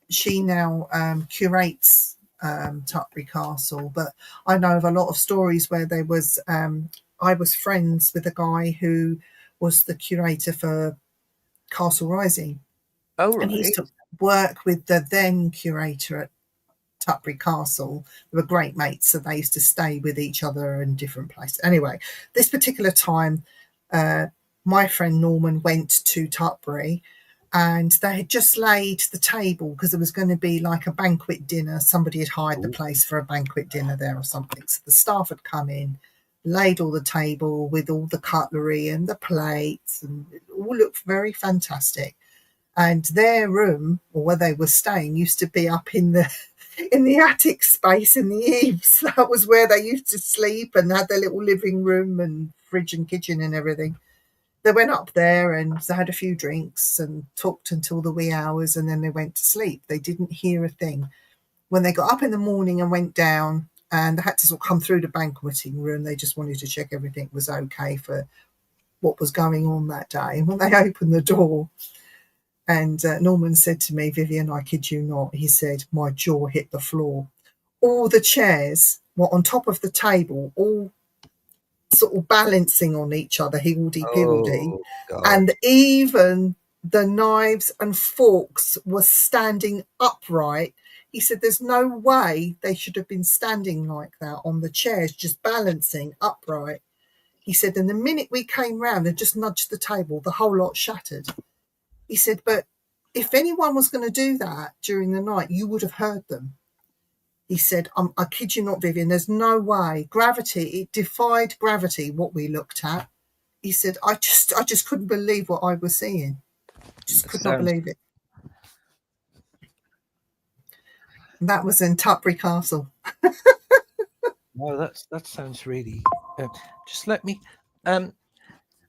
she now curates Tutbury Castle. But I know of a lot of stories where there was I was friends with a guy who was the curator for Castle Rising. Oh, right. And he used to work with the then curator at Tutbury Castle. They were great mates, so they used to stay with each other in different places. Anyway, this particular time, my friend Norman went to Tutbury, and they had just laid the table because there was going to be like a banquet dinner. Somebody had hired the place for a banquet dinner there or something. So the staff had come in, laid all the table with all the cutlery and the plates, and it all looked very fantastic. And their room, or where they were staying, used to be up in the attic space in the eaves. That was where they used to sleep and had their little living room and fridge and kitchen and everything. They went up there and they had a few drinks and talked until the wee hours, and then they went to sleep. They didn't hear a thing. When they got up in the morning and went down, and they had to sort of come through the banqueting room, they just wanted to check everything was okay for what was going on that day. And when they opened the door, and Norman said to me, Vivien, I kid you not, he said, my jaw hit the floor. All the chairs were on top of the table, all sort of balancing on each other, higgledy-piggledy. And even the knives and forks were standing upright. He said there's no way they should have been standing like that on the chairs, just balancing upright. He said, and the minute we came round and just nudged the table, the whole lot shattered. He said, but if anyone was going to do that during the night, you would have heard them. He said, I kid you not, Vivien, there's no way. Gravity, it defied gravity, what we looked at. He said, I just couldn't believe what I was seeing. Just could not believe it. And that was in Tutbury Castle. No, that sounds really... just let me... may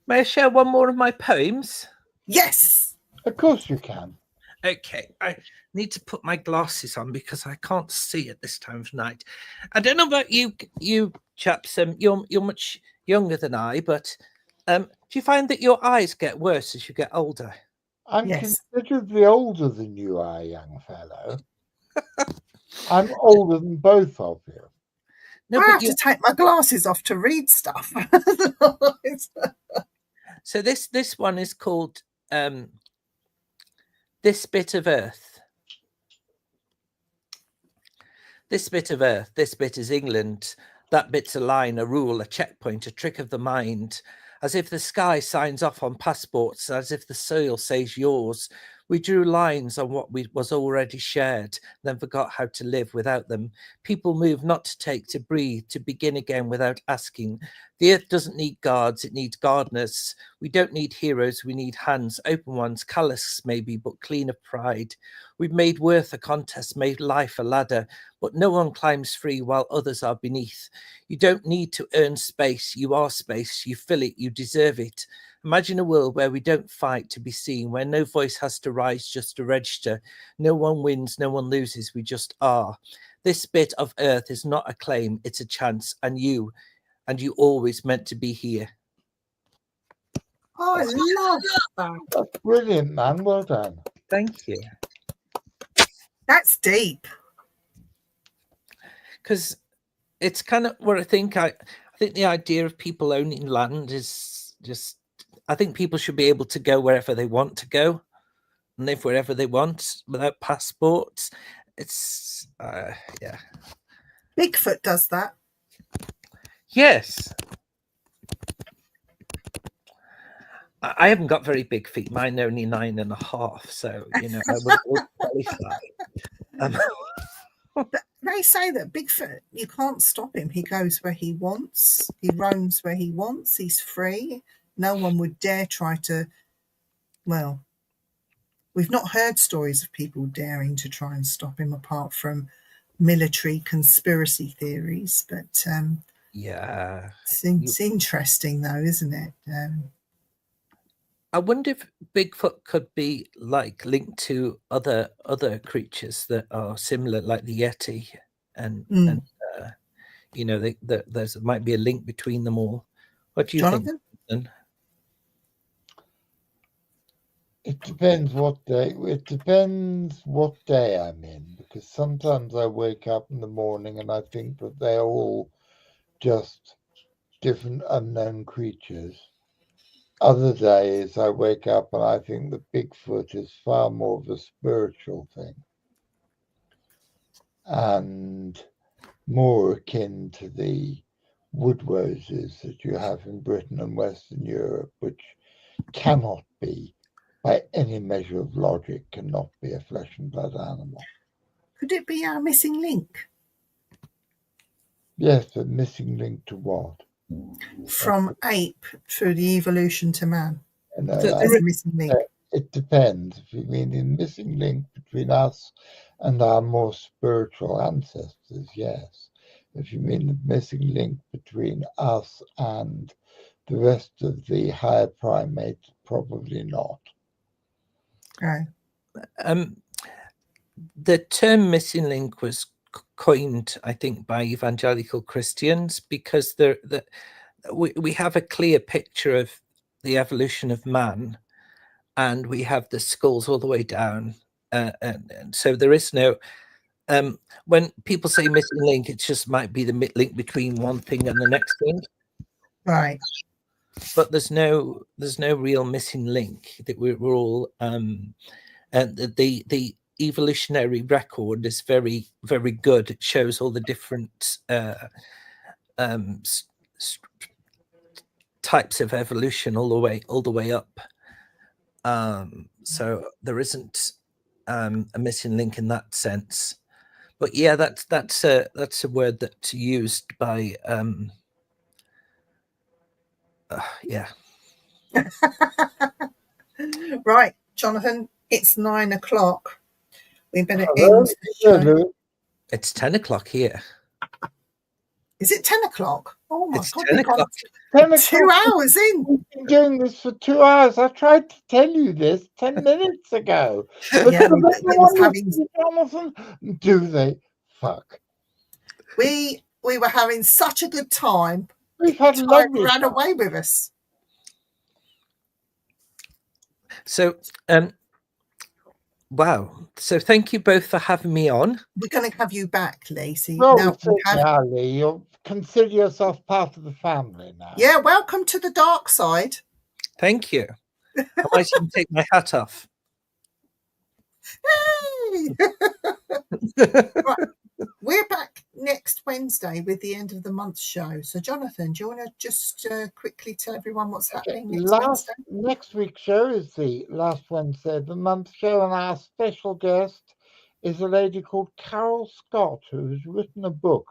I share one more of my poems? Yes! Of course you can. Okay, I need to put my glasses on because I can't see at this time of night. I don't know about you chaps. You're much younger than I, but do you find that your eyes get worse as you get older? I'm considerably older than you are, young fellow. I'm older than both of you. No, I have to take my glasses off to read stuff. So this one is called This Bit of Earth. This bit of earth, this bit is England. That bit's a line, a rule, a checkpoint, a trick of the mind. As if the sky signs off on passports, as if the soil says yours. We drew lines on what was already shared, then forgot how to live without them. People move not to take, to breathe, to begin again without asking. The earth doesn't need guards, it needs gardeners. We don't need heroes, we need hands, open ones, callous maybe, but clean of pride. We've made worth a contest, made life a ladder, but no one climbs free while others are beneath. You don't need to earn space, you are space, you fill it, you deserve it. Imagine a world where we don't fight to be seen, where no voice has to rise just to register. No one wins, no one loses, we just are. This bit of earth is not a claim, it's a chance, and you always meant to be here. Oh, I love that. That's brilliant, man. Well done. Thank you. That's deep. Because it's kind of where I think the idea of people owning land is just, I think people should be able to go wherever they want to go and live wherever they want without passports. It's, yeah. Bigfoot does that. Yes. I haven't got very big feet. Mine are only 9.5. So, I wouldn't qualify. They say that Bigfoot, you can't stop him. He goes where he wants. He roams where he wants. He's free. No one would dare try to, well, we've not heard stories of people daring to try and stop him apart from military conspiracy theories. But yeah, it's interesting though, isn't it? I wonder if Bigfoot could be like linked to other creatures that are similar, like the Yeti, and there's might be a link between them all. What do you Jonathan? think? It depends what day. It depends what day I'm in, because sometimes I wake up in the morning and I think that they're all just different unknown creatures. Other days I wake up and I think that Bigfoot is far more of a spiritual thing. and more akin to the wood roses that you have in Britain and Western Europe, which cannot be, by any measure of logic, cannot be a flesh and blood animal. Could it be our missing link? Yes, but missing link to what? From ape through the evolution to man. You know, There's a missing link. it depends. If you mean the missing link between us and our more spiritual ancestors, yes. If you mean the missing link between us and the rest of the higher primates, probably not. Okay. The term missing link was coined, I think, by evangelical Christians because we have a clear picture of the evolution of man, and we have the skulls all the way down, and so there is no when people say missing link, it just might be the link between one thing and the next thing, Right? but there's no real missing link. That we're all and the evolutionary record is very, very good. It shows all the different types of evolution all the way up. So there isn't a missing link in that sense. But yeah, that's a word that's used by yeah. Right, Jonathan, it's 9 o'clock. We better end the show. It's 10 o'clock here. Is it 10 o'clock? Oh my It's God, 10 we've gone o'clock. 2 hours in. We've been doing this for 2 hours. I tried to tell you this 10 minutes ago. But Yeah, does but it anyone was having- listen to Jonathan? Do they? Fuck. We were having such a good time. We've had Time lovely ran time. away with us. So wow. So thank you both for having me on. We're going to have you back, Lacey. Well, Now we have- Ali, you'll consider yourself part of the family now. yeah, welcome to the dark side. Thank you. I might even take my hat off. Hey! Right. We're back next Wednesday with the end of the month show. So, Jonathan, do you want to just quickly tell everyone what's happening next Wednesday? Next week's show is the last Wednesday of the month show, and our special guest is a lady called Carol Scott, who has written a book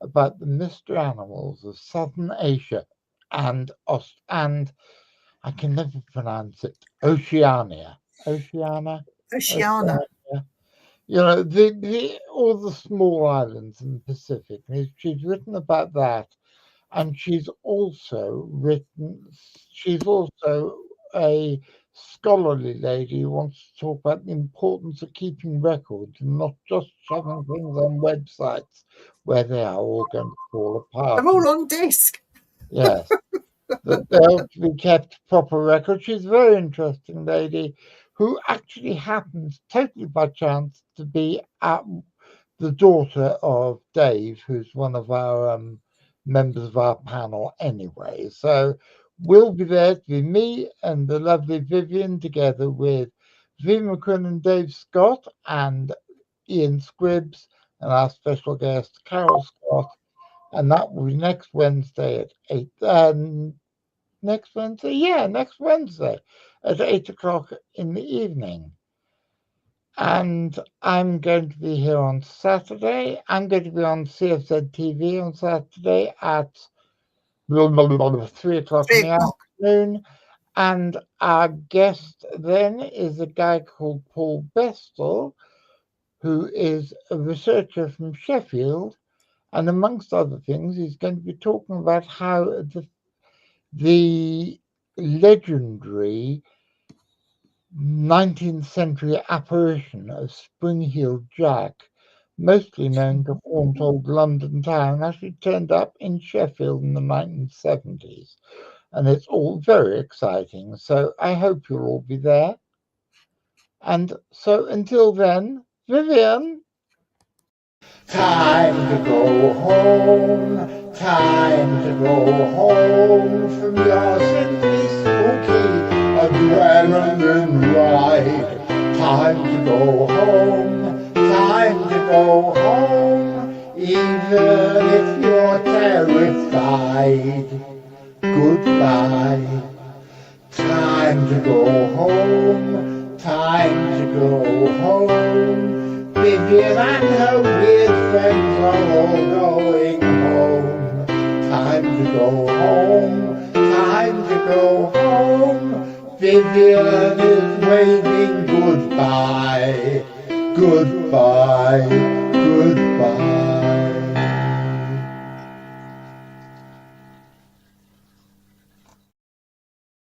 about the mystery animals of Southern Asia and I can never pronounce it, Oceania. Oceania. You know, all the small islands in the Pacific. She's written about that, and she's also a scholarly lady who wants to talk about the importance of keeping records and not just shoving things on websites where they are all going to fall apart. They're all on disc. Yes. That they have to be kept proper records. She's a very interesting lady who actually happens totally by chance to be the daughter of Dave, who's one of our members of our panel anyway. So we'll be there to be me and the lovely Vivien, together with Vivien McQuinn and Dave Scott and Ian Scribbs and our special guest Carol Scott. And that will be next Wednesday at 8. Next Wednesday at 8 o'clock in the evening. And I'm going to be here on Saturday. I'm going to be on CFZ TV on Saturday at 3 o'clock in the afternoon. And our guest then is a guy called Paul Bestel, who is a researcher from Sheffield. And amongst other things, he's going to be talking about how the legendary 19th century apparition of Spring-Heeled Jack, mostly known to haunt old London town, actually turned up in Sheffield in the 1970s. And it's all very exciting. So I hope you'll all be there. And so until then, Vivien. Time to go home, time to go home from your simply spooky adrenaline ride. Time to go home, time to go home. even if you're terrified. Goodbye. Time to go home, time to go home. Vivien and her weird friends are all going home. Time to go home, time to go home. Vivien is waving goodbye, goodbye, goodbye.